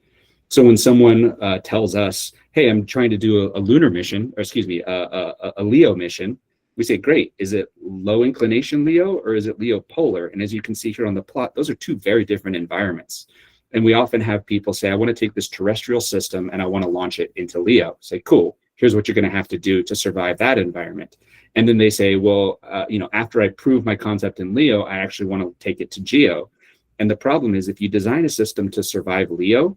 So when someone tells us, hey, I'm trying to do a lunar mission, or excuse me, a LEO mission, we say, great, is it low inclination LEO or is it LEO polar? And as you can see here on the plot, those are two very different environments. And we often have people say, I want to take this terrestrial system and I want to launch it into LEO. Say, cool, here's what you're going to have to do to survive that environment. And then they say, well, after I prove my concept in LEO, I actually want to take it to GEO. And the problem is, if you design a system to survive LEO,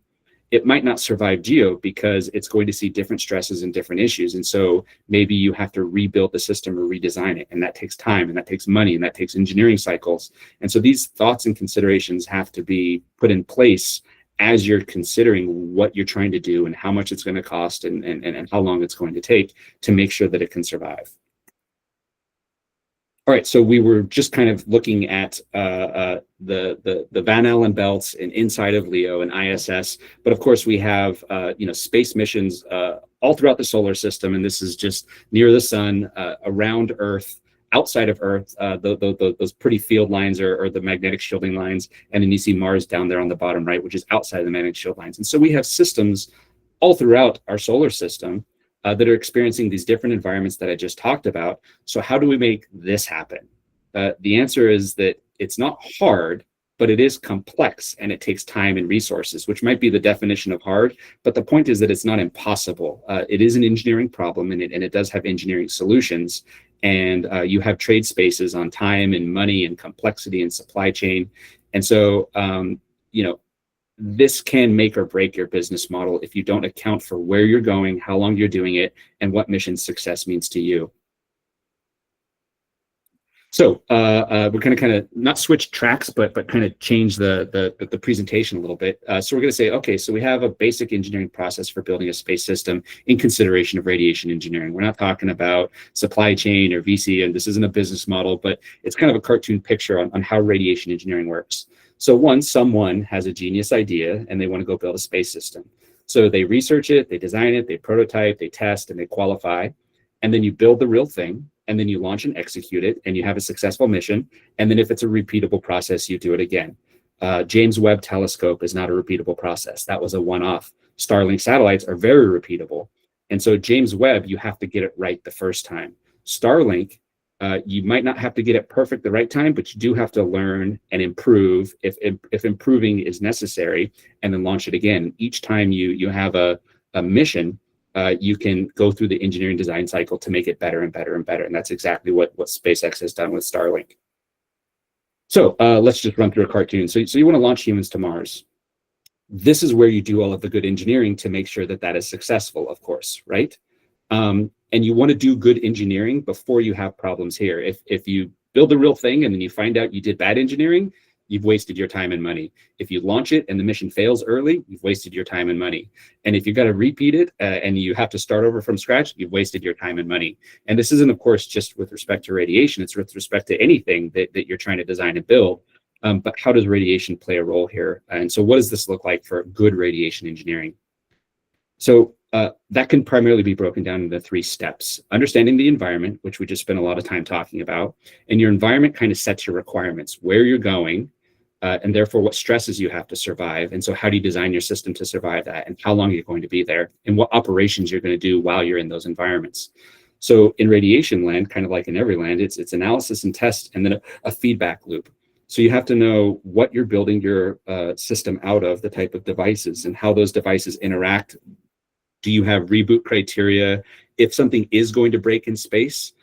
it might not survive GEO because it's going to see different stresses and different issues. And so maybe you have to rebuild the system or redesign it. And that takes time, and that takes money, and that takes engineering cycles. And so these thoughts and considerations have to be put in place as you're considering what you're trying to do and how much it's going to cost and how long it's going to take to make sure that it can survive. All right, so we were just kind of looking at the Van Allen belts and inside of LEO and ISS, but of course we have space missions all throughout the solar system, and this is just near the sun, around Earth, outside of Earth. Those pretty field lines are the magnetic shielding lines, and then you see Mars down there on the bottom right, which is outside of the magnetic shield lines. And so we have systems all throughout our solar system that are experiencing these different environments that I just talked about. So how do we make this happen? The answer is that it's not hard, but it is complex and it takes time and resources, which might be the definition of hard. But the point is that it's not impossible. It is an engineering problem, and it does have engineering solutions. And you have trade spaces on time and money and complexity and supply chain. And so, this can make or break your business model if you don't account for where you're going, how long you're doing it, and what mission success means to you. So we're going to kind of not switch tracks, but kind of change the presentation a little bit. So we're going to say, okay, so we have a basic engineering process for building a space system in consideration of radiation engineering. We're not talking about supply chain or VC, and this isn't a business model, but it's kind of a cartoon picture on how radiation engineering works. So someone has a genius idea and they want to go build a space system. So they research it, they design it, they prototype, they test, and they qualify. And then you build the real thing, and then you launch and execute it, and you have a successful mission. And then if it's a repeatable process, you do it again. James Webb Telescope is not a repeatable process. That was a one-off. Starlink satellites are very repeatable. And so James Webb, you have to get it right the first time. Starlink, you might not have to get it perfect the right time, but you do have to learn and improve if improving is necessary, and then launch it again. Each time you have a mission, you can go through the engineering design cycle to make it better and better and better. And that's exactly what SpaceX has done with Starlink. So let's just run through a cartoon. So you want to launch humans to Mars. This is where you do all of the good engineering to make sure that that is successful, of course, right? And you want to do good engineering before you have problems here. If you build the real thing and then you find out you did bad engineering, you've wasted your time and money. If you launch it and the mission fails early, you've wasted your time and money. And if you've got to repeat it and you have to start over from scratch, you've wasted your time and money. And this isn't, of course, just with respect to radiation. It's with respect to anything that you're trying to design and build. But how does radiation play a role here? And so what does this look like for good radiation engineering? So that can primarily be broken down into 3 steps. Understanding the environment, which we just spent a lot of time talking about. And your environment kind of sets your requirements, where you're going, and therefore what stresses you have to survive. And so how do you design your system to survive that, and how long you're going to be there, and what operations you're going to do while you're in those environments. So in radiation land, kind of like in every land, it's analysis and test, and then a feedback loop. So you have to know what you're building your system out of, the type of devices, and how those devices interact. Do you have reboot criteria? If something is going to break in space,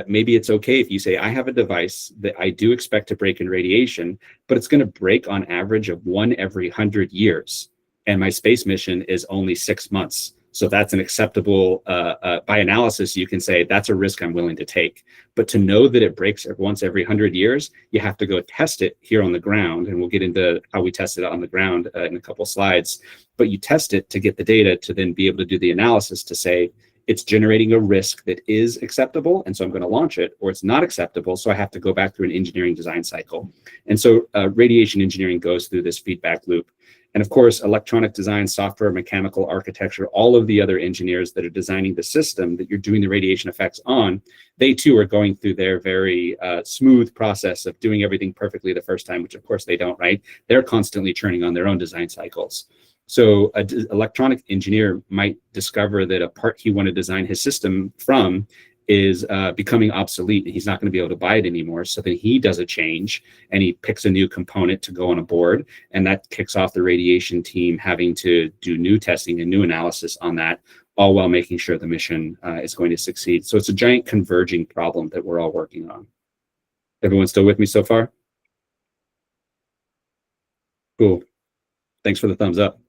maybe it's okay if you say, I have a device that I do expect to break in radiation, but it's going to break on average of 1 every 100 years. And my space mission is only 6 months. So that's an acceptable, by analysis, you can say that's a risk I'm willing to take. But to know that it breaks once every 100 years, you have to go test it here on the ground. And we'll get into how we test it on the ground in a couple slides. But you test it to get the data to then be able to do the analysis to say, it's generating a risk that is acceptable, and so I'm going to launch it, or it's not acceptable, so I have to go back through an engineering design cycle. And so radiation engineering goes through this feedback loop. And of course, electronic design, software, mechanical architecture, all of the other engineers that are designing the system that you're doing the radiation effects on, they too are going through their very smooth process of doing everything perfectly the first time, which of course they don't, right? They're constantly churning on their own design cycles. So an electronic engineer might discover that a part he wanted to design his system from is becoming obsolete, and he's not going to be able to buy it anymore. So then he does a change and he picks a new component to go on a board, and that kicks off the radiation team having to do new testing and new analysis on that, all while making sure the mission is going to succeed. So it's a giant converging problem that we're all working on. Everyone still with me so far? Cool. Thanks for the thumbs up.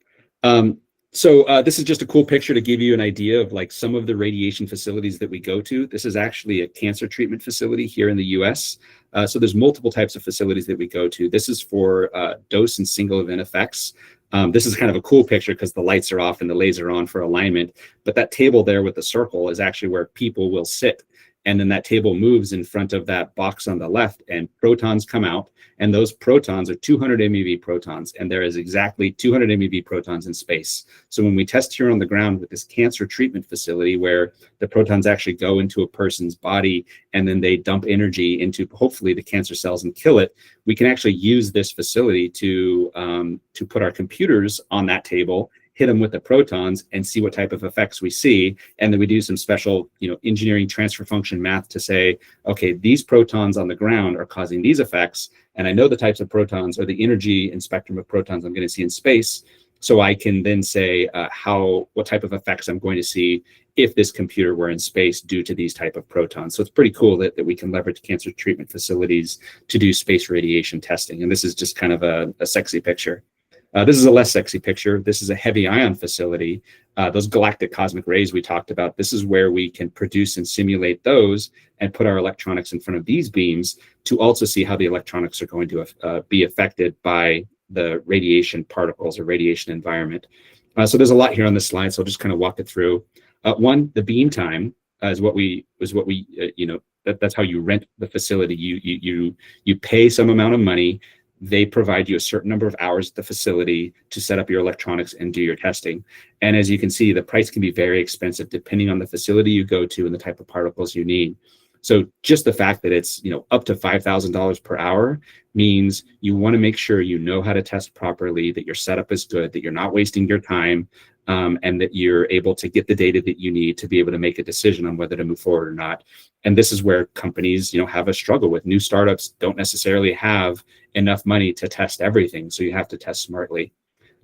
So this is just a cool picture to give you an idea of like some of the radiation facilities that we go to. This is actually a cancer treatment facility here in the US. So there's multiple types of facilities that we go to. This is for dose and single event effects. This is kind of a cool picture because the lights are off and the lasers are on for alignment. But that table there with the circle is actually where people will sit. And then that table moves in front of that box on the left, and protons come out. And those protons are 200 MeV protons. And there is exactly 200 MeV protons in space. So when we test here on the ground with this cancer treatment facility, where the protons actually go into a person's body and then they dump energy into hopefully the cancer cells and kill it, we can actually use this facility to put our computers on that table, hit them with the protons and see what type of effects we see. And then we do some special, engineering transfer function math to say, okay, these protons on the ground are causing these effects. And I know the types of protons or the energy and spectrum of protons I'm going to see in space. So I can then say what type of effects I'm going to see if this computer were in space due to these type of protons. So it's pretty cool that we can leverage cancer treatment facilities to do space radiation testing. And this is just kind of a sexy picture. This is a less sexy picture. This is a heavy ion facility. Those galactic cosmic rays we talked about, this is where we can produce and simulate those and put our electronics in front of these beams to also see how the electronics are going to be affected by the radiation particles or radiation environment. So there's a lot here on this slide, so I'll just kind of walk it through. One, the beam time is what we that's how you rent the facility. You pay some amount of money. They provide you a certain number of hours at the facility to set up your electronics and do your testing. And as you can see, the price can be very expensive depending on the facility you go to and the type of particles you need. So just the fact that it's up to $5,000 per hour means you want to make sure you know how to test properly, that your setup is good, that you're not wasting your time, and that you're able to get the data that you need to be able to make a decision on whether to move forward or not. And this is where companies have a struggle with. New startups don't necessarily have enough money to test everything, so you have to test smartly.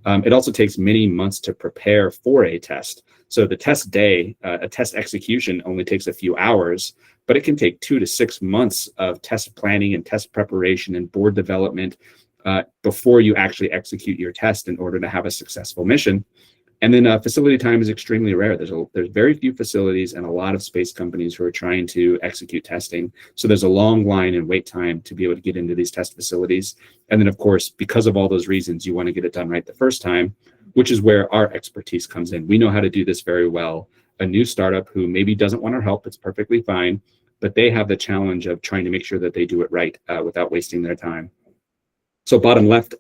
It also takes many months to prepare for a test. So the test day, a test execution only takes a few hours, but it can take 2 to 6 months of test planning and test preparation and board development before you actually execute your test in order to have a successful mission. And then facility time is extremely rare. There's very few facilities and a lot of space companies who are trying to execute testing. So there's a long line and wait time to be able to get into these test facilities. And then, of course, because of all those reasons, you want to get it done right the first time, which is where our expertise comes in. We know how to do this very well. A new startup who maybe doesn't want our help, it's perfectly fine, but they have the challenge of trying to make sure that they do it right without wasting their time. So bottom left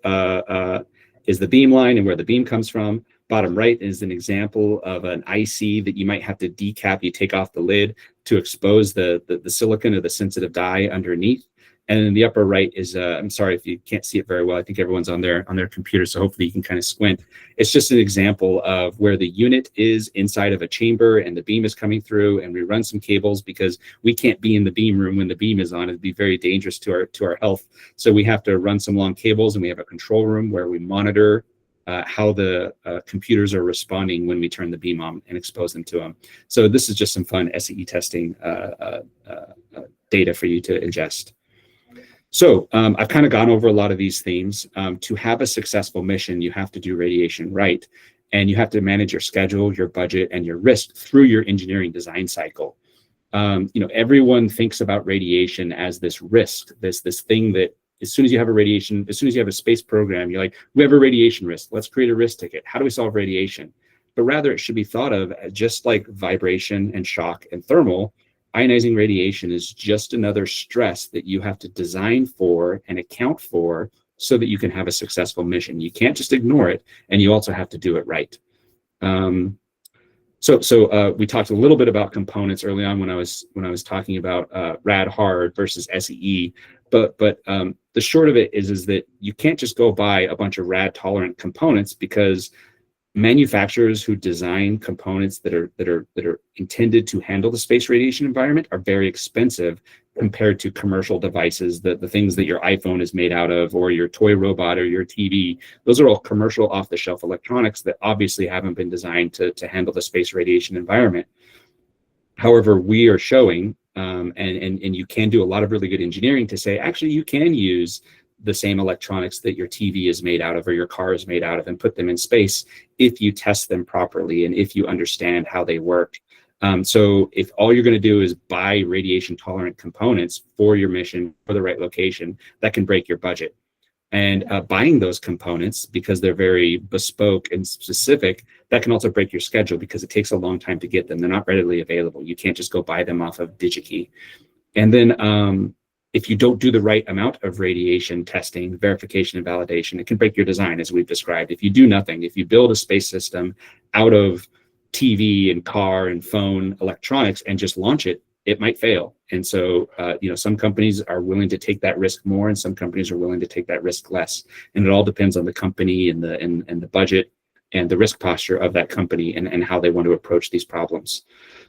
is the beam line and where the beam comes from. Bottom right is an example of an IC that you might have to decap. You take off the lid to expose the silicon or the sensitive dye underneath. And in the upper right is, I'm sorry if you can't see it very well. I think everyone's on their computer, so hopefully you can kind of squint. It's just an example of where the unit is inside of a chamber and the beam is coming through, and we run some cables because we can't be in the beam room when the beam is on. It'd be very dangerous to our health. So we have to run some long cables, and we have a control room where we monitor how the computers are responding when we turn the beam on and expose them to them. So this is just some fun SEE testing data for you to ingest. So I've kind of gone over a lot of these themes. To have a successful mission, you have to do radiation right, and you have to manage your schedule, your budget, and your risk through your engineering design cycle. Everyone thinks about radiation as this risk, this thing that as soon as you have a space program, you're like, we have a radiation risk. Let's create a risk ticket. How do we solve radiation? But rather, it should be thought of as just like vibration and shock and thermal. Ionizing radiation is just another stress that you have to design for and account for so that you can have a successful mission. You can't just ignore it, and you also have to do it right. So we talked a little bit about components early on when I was talking about rad hard versus SEE. But the short of it is that you can't just go buy a bunch of rad tolerant components, because manufacturers who design components that are intended to handle the space radiation environment are very expensive compared to commercial devices, the things that your iPhone is made out of, or your toy robot or your TV. Those are all commercial off-the-shelf electronics that obviously haven't been designed to handle the space radiation environment. However, we are showing, and you can do a lot of really good engineering to say, actually, you can use the same electronics that your TV is made out of or your car is made out of and put them in space if you test them properly and if you understand how they work. So if all you're going to do is buy radiation tolerant components for your mission for the right location, that can break your budget. And buying those components, because they're very bespoke and specific, that can also break your schedule because it takes a long time to get them. They're not readily available. You can't just go buy them off of DigiKey. And then if you don't do the right amount of radiation testing, verification, and validation, it can break your design, as we've described. If you do nothing, if you build a space system out of TV and car and phone electronics and just launch it, it might fail. And so, some companies are willing to take that risk more, and some companies are willing to take that risk less. And it all depends on the company and the budget and the risk posture of that company and how they want to approach these problems.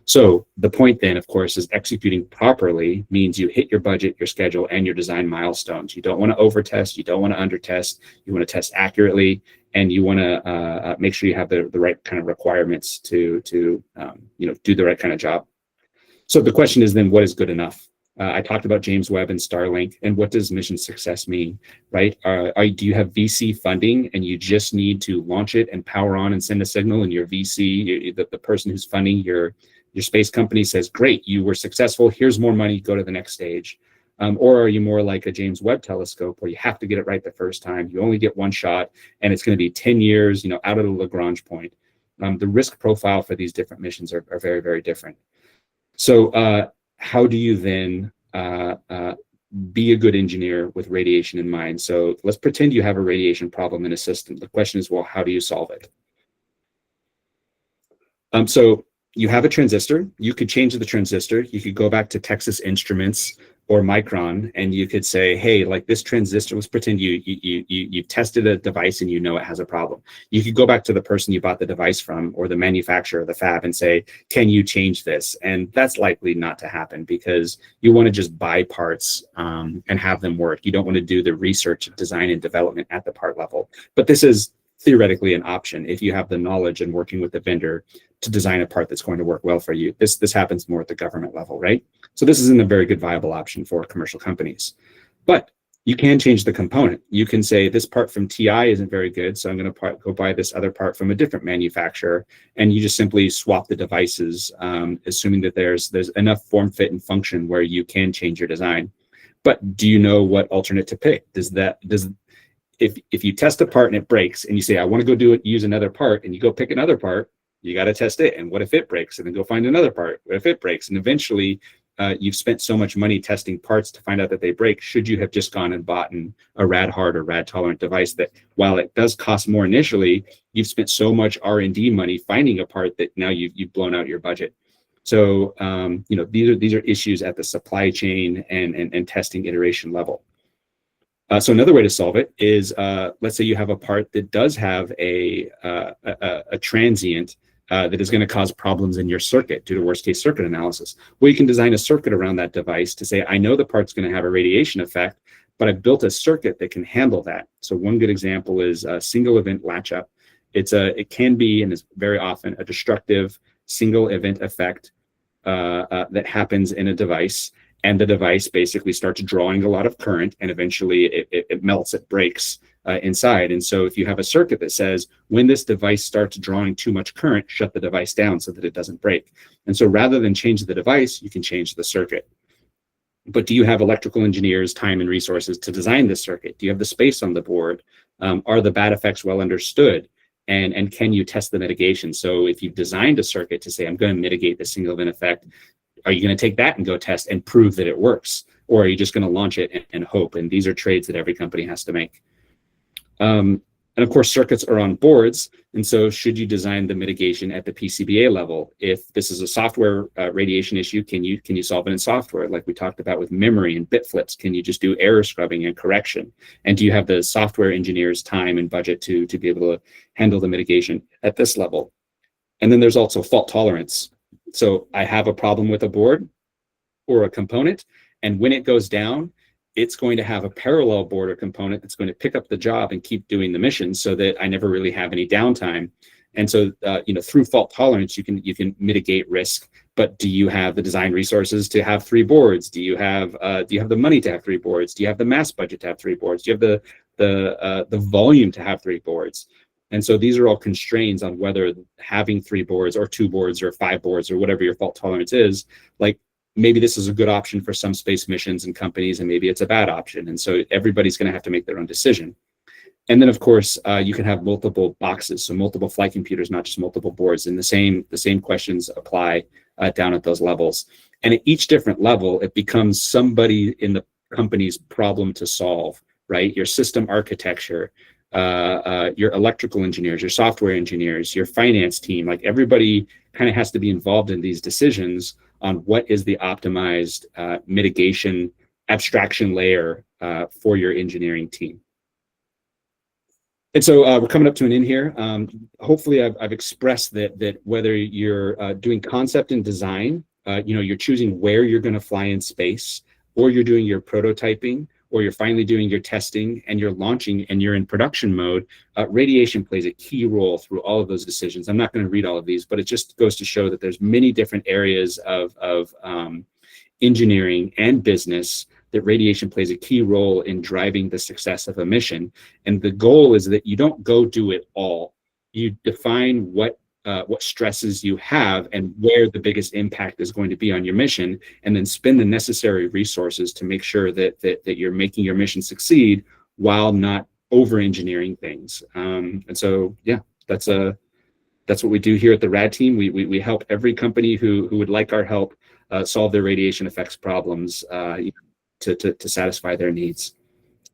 So the point then, of course, is executing properly means you hit your budget, your schedule, and your design milestones. You don't want to over-test, you don't want to under-test, you want to test accurately, and you want to make sure you have the right kind of requirements to do the right kind of job. So the question is then, what is good enough? I talked about James Webb and Starlink, and what does mission success mean, right? Do you have VC funding and you just need to launch it and power on and send a signal, and your VC, the person who's funding your space company says, great, you were successful, here's more money, go to the next stage? Or are you more like a James Webb telescope where you have to get it right the first time, you only get one shot, and it's going to be 10 years, out of the Lagrange point? The risk profile for these different missions are very, very different. So how do you then be a good engineer with radiation in mind? So let's pretend you have a radiation problem in a system. The question is, well, how do you solve it? So you have a transistor. You could change the transistor. You could go back to Texas Instruments or Micron, and you could say, hey, like this transistor, let's pretend you tested a device and it has a problem. You could go back to the person you bought the device from or the manufacturer of the fab and say, can you change this? And that's likely not to happen because you want to just buy parts and have them work. You don't want to do the research, design, and development at the part level. But this is theoretically an option if you have the knowledge and working with the vendor to design a part that's going to work well for you. This happens more at the government level, right? So this isn't a very good viable option for commercial companies. But you can change the component. You can say this part from TI isn't very good, so I'm going to go buy this other part from a different manufacturer, and you just simply swap the devices, assuming that there's enough form, fit, and function where you can change your design. But do you know what alternate to pick? If you test a part and it breaks, and you say I want to go use another part, and you go pick another part, you got to test it. And what if it breaks? And then go find another part. What if it breaks? And eventually, you've spent so much money testing parts to find out that they break. Should you have just gone and bought a rad hard or rad tolerant device that, while it does cost more initially, you've spent so much R&D money finding a part that now you've blown out your budget. So these are issues at the supply chain and testing iteration level. So another way to solve it is, let's say you have a part that does have a transient that is going to cause problems in your circuit due to worst case circuit analysis. Well, you can design a circuit around that device to say, I know the part's going to have a radiation effect, but I've built a circuit that can handle that. So one good example is a single event latch up. It can be, and is very often, a destructive single event effect that happens in a device. And the device basically starts drawing a lot of current, and eventually it melts, it breaks inside. And so if you have a circuit that says, when this device starts drawing too much current, shut the device down so that it doesn't break. And so rather than change the device, you can change the circuit. But do you have electrical engineers, time, and resources to design this circuit? Do you have the space on the board? Are the bad effects well understood? And can you test the mitigation? So if you've designed a circuit to say, I'm going to mitigate the single event effect, are you going to take that and go test and prove that it works? Or are you just going to launch it and hope? And these are trades that every company has to make. And of course, circuits are on boards. And so should you design the mitigation at the PCBA level? If this is a software radiation issue, can you solve it in software? Like we talked about with memory and bit flips, can you just do error scrubbing and correction? And do you have the software engineers' time and budget to be able to handle the mitigation at this level? And then there's also fault tolerance. So I have a problem with a board or a component, and when it goes down, it's going to have a parallel board or component that's going to pick up the job and keep doing the mission so that I never really have any downtime. And so, through fault tolerance, you can mitigate risk. But do you have the design resources to have 3 boards? Do you have the money to have 3 boards? Do you have the mass budget to have 3 boards? Do you have the volume to have 3 boards? And so these are all constraints on whether having 3 boards or 2 boards or 5 boards or whatever your fault tolerance is, like maybe this is a good option for some space missions and companies, and maybe it's a bad option. And so everybody's going to have to make their own decision. And then, of course, you can have multiple boxes, so multiple flight computers, not just multiple boards. And the same questions apply down at those levels. And at each different level, it becomes somebody in the company's problem to solve, right? Your system architecture, your electrical engineers, your software engineers, your finance team, like everybody kind of has to be involved in these decisions on what is the optimized mitigation abstraction layer for your engineering team. And so we're coming up to an end here. Hopefully I've expressed that whether you're doing concept and design, you're choosing where you're going to fly in space, or you're doing your prototyping, or you're finally doing your testing and you're launching and you're in production mode, radiation plays a key role through all of those decisions. I'm not going to read all of these, but it just goes to show that there's many different areas of engineering and business that radiation plays a key role in driving the success of a mission. And the goal is that you don't go do it all. You define what stresses you have and where the biggest impact is going to be on your mission, and then spend the necessary resources to make sure that you're making your mission succeed while not over-engineering things. And so, yeah, that's what we do here at the RAD team. We help every company who would like our help solve their radiation effects problems to satisfy their needs.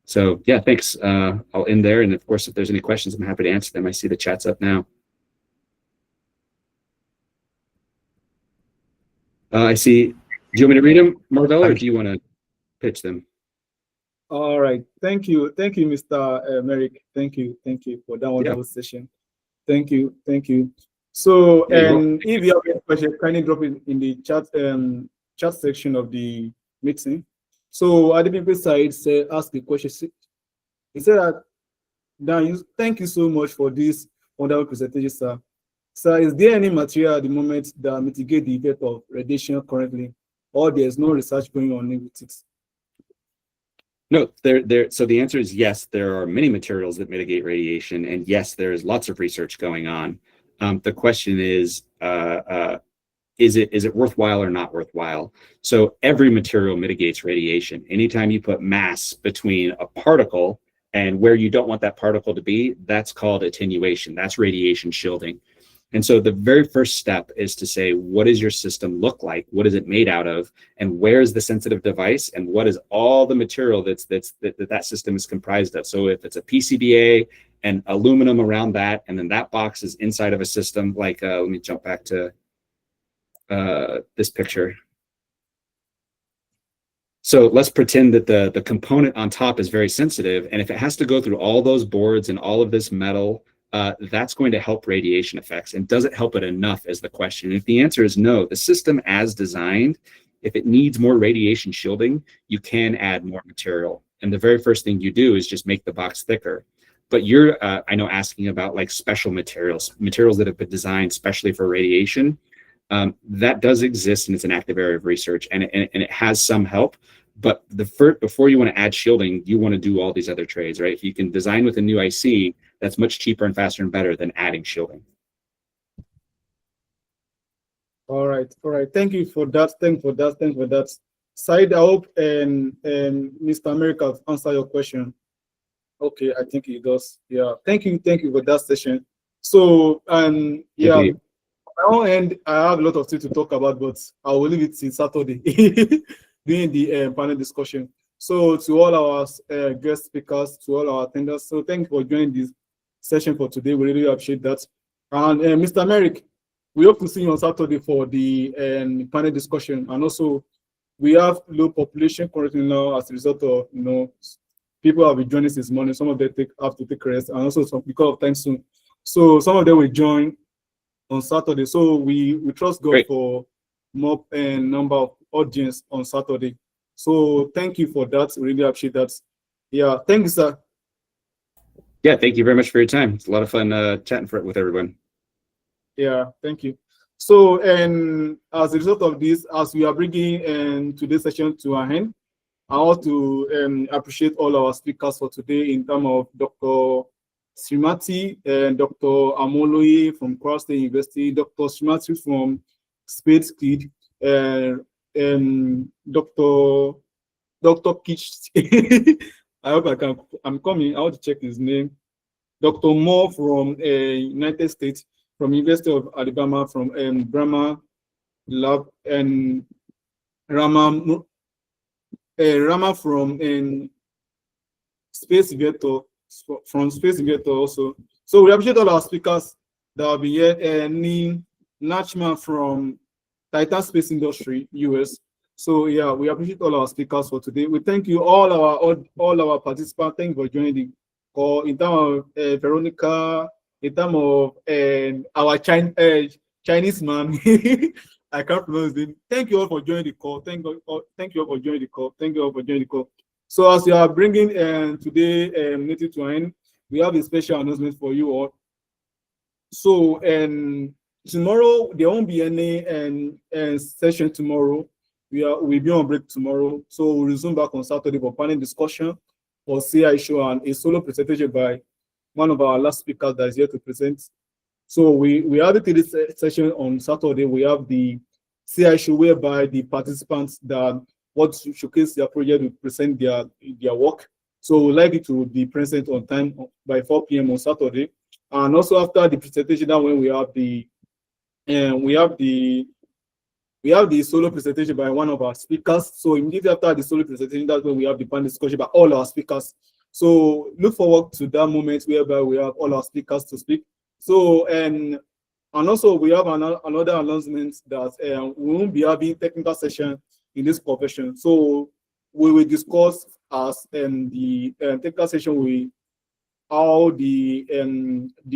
So yeah, thanks. I'll end there. And of course, if there's any questions, I'm happy to answer them. I see the chat's up now. I see. Do you want me to read them, Marvell, or do you want to pitch them? All right. Thank you, Mr. Merek. Thank you for that wonderful session. Thank you. So, if you have any questions, kindly drop it in the chat section of the meeting. So, at the people side, ask a question. He said that, Dan, thank you so much for this wonderful presentation, sir. Sir, is there any material at the moment that mitigate the effect of radiation currently, or there's no research going on with it? No, so the answer is yes, there are many materials that mitigate radiation, and yes, there is lots of research going on. The question is it worthwhile or not worthwhile? So every material mitigates radiation. Anytime you put mass between a particle and where you don't want that particle to be, that's called attenuation. That's radiation shielding. And so the very first step is to say, what does your system look like? What is it made out of? And where is the sensitive device? And what is all the material that system is comprised of? So if it's a PCBA and aluminum around that, and then that box is inside of a system, like, let me jump back to this picture. So let's pretend that the component on top is very sensitive. And if it has to go through all those boards and all of this metal, that's going to help radiation effects. And does it help it enough is the question. If the answer is no, the system as designed, if it needs more radiation shielding, you can add more material. And the very first thing you do is just make the box thicker. But you're, I know, asking about like special materials that have been designed specially for radiation. That does exist, and it's an active area of research, and it has some help. But before you want to add shielding, you want to do all these other trades, right? If you can design with a new IC, that's much cheaper and faster and better than adding shielding. All right. Thank you for that. Said, I hope and Mr. Merek has answered your question. Okay, I think he does. Yeah. Thank you for that session. So yeah, on my own end, I have a lot of things to talk about, but I will leave it till Saturday during the panel discussion. So to all our guest speakers, to all our attenders, so thank you for joining this session for today. We really appreciate that. And Mr. Merek, we hope to see you on Saturday for the panel discussion. And also, we have low population currently now as a result of, people have been joining this morning. Some of them have to take rest, and also some because of time soon. So some of them will join on Saturday. So we trust God for more number of audience on Saturday. So thank you for that. We really appreciate that. Yeah, thank you, sir. Yeah, thank you very much for your time. It's a lot of fun chatting with everyone. Yeah, thank you. So, and as a result of this, as we are bringing today's session to an end, I want to appreciate all our speakers for today in terms of Dr. Srimati and Dr. Amoloye from Kwara State University, Dr. Srimati from Kshitij, and Dr. Kshitij. I hope I'm coming. I want to check his name. Dr. Moore from United States, from University of Alabama, from BRAHMAND Lab, and Rama from Space Vector, also. So we appreciate all our speakers that will be here. And Nachman from Titan Space Industry, US. So yeah, we appreciate all our speakers for today. We thank you all our participants. Thank you for joining call, in terms of Veronica, in terms of our Chinese man. I can't pronounce his name. Thank you all for joining the call. Thank you all for joining the call. Thank you all for joining the call. So as you are bringing today meeting to an end, we have a special announcement for you all. So tomorrow there won't be any session tomorrow. We'll be on break tomorrow. So we'll resume back on Saturday for panel discussion for CI show and a solo presentation by one of our last speakers that is here to present. So we have this session on Saturday. We have the CI show whereby the participants that want to showcase their project will present their work. So we'd like it to be present on time by 4 p.m. on Saturday. And also after the presentation, that when we have the solo presentation by one of our speakers. So immediately after the solo presentation, that's when we have the panel discussion by all our speakers. So look forward to that moment whereby we have all our speakers to speak. So and also we have another announcement that we won't be having technical session in this convention. So we will discuss as the technical session how the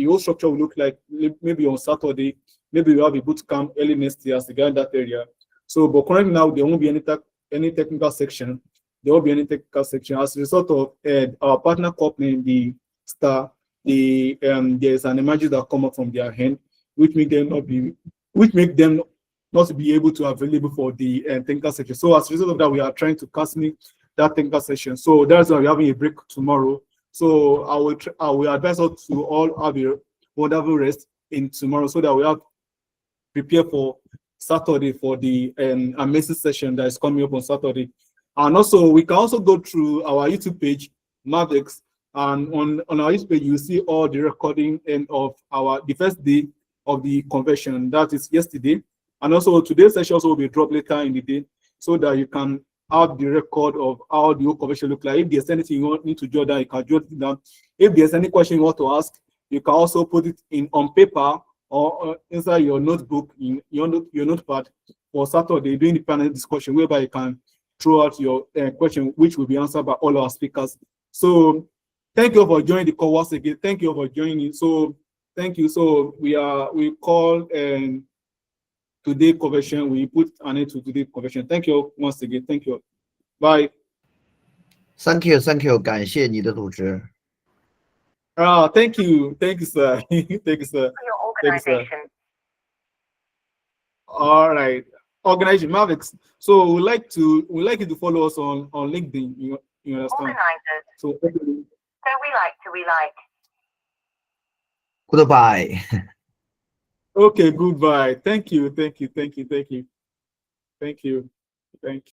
whole structure will look like maybe on Saturday. Maybe we have a boot camp early next year as the guy in that area. So, but currently now there won't be any technical section. There won't be any technical section as a result of our partner company, the Star. There's an emergency that come up from their hand, which make them not be able to available for the technical section. So as a result of that, we are trying to cancel that technical session. So that's why we're having a break tomorrow. So I will advise us to all have a wonderful rest in tomorrow so that we have prepare for Saturday for the amazing session that is coming up on Saturday. And also we can also go through our YouTube page, MARVECX, and on our YouTube page you see all the recording of the first day of the convention, that is yesterday. And also today's session also will be dropped later in the day so that you can have the record of how the whole convention look like. If there's anything you need to jot down, you can jot it down. If there's any question you want to ask, you can also put it on paper or inside your notebook in your notepad for Saturday during the panel discussion, whereby you can throw out your question, which will be answered by all our speakers. So thank you for joining the call once again. Thank you for joining. So thank you. So we call today convention. We put an end to today convention. Thank you once again. Thank you. Bye. Thank you. 感谢你的组织。Thank you, sir. Thank you, sir. Thank you, sir. All right, organization MARVECX. So we like you to follow us on LinkedIn. You understand? So we like. Goodbye. Okay, goodbye. Thank you.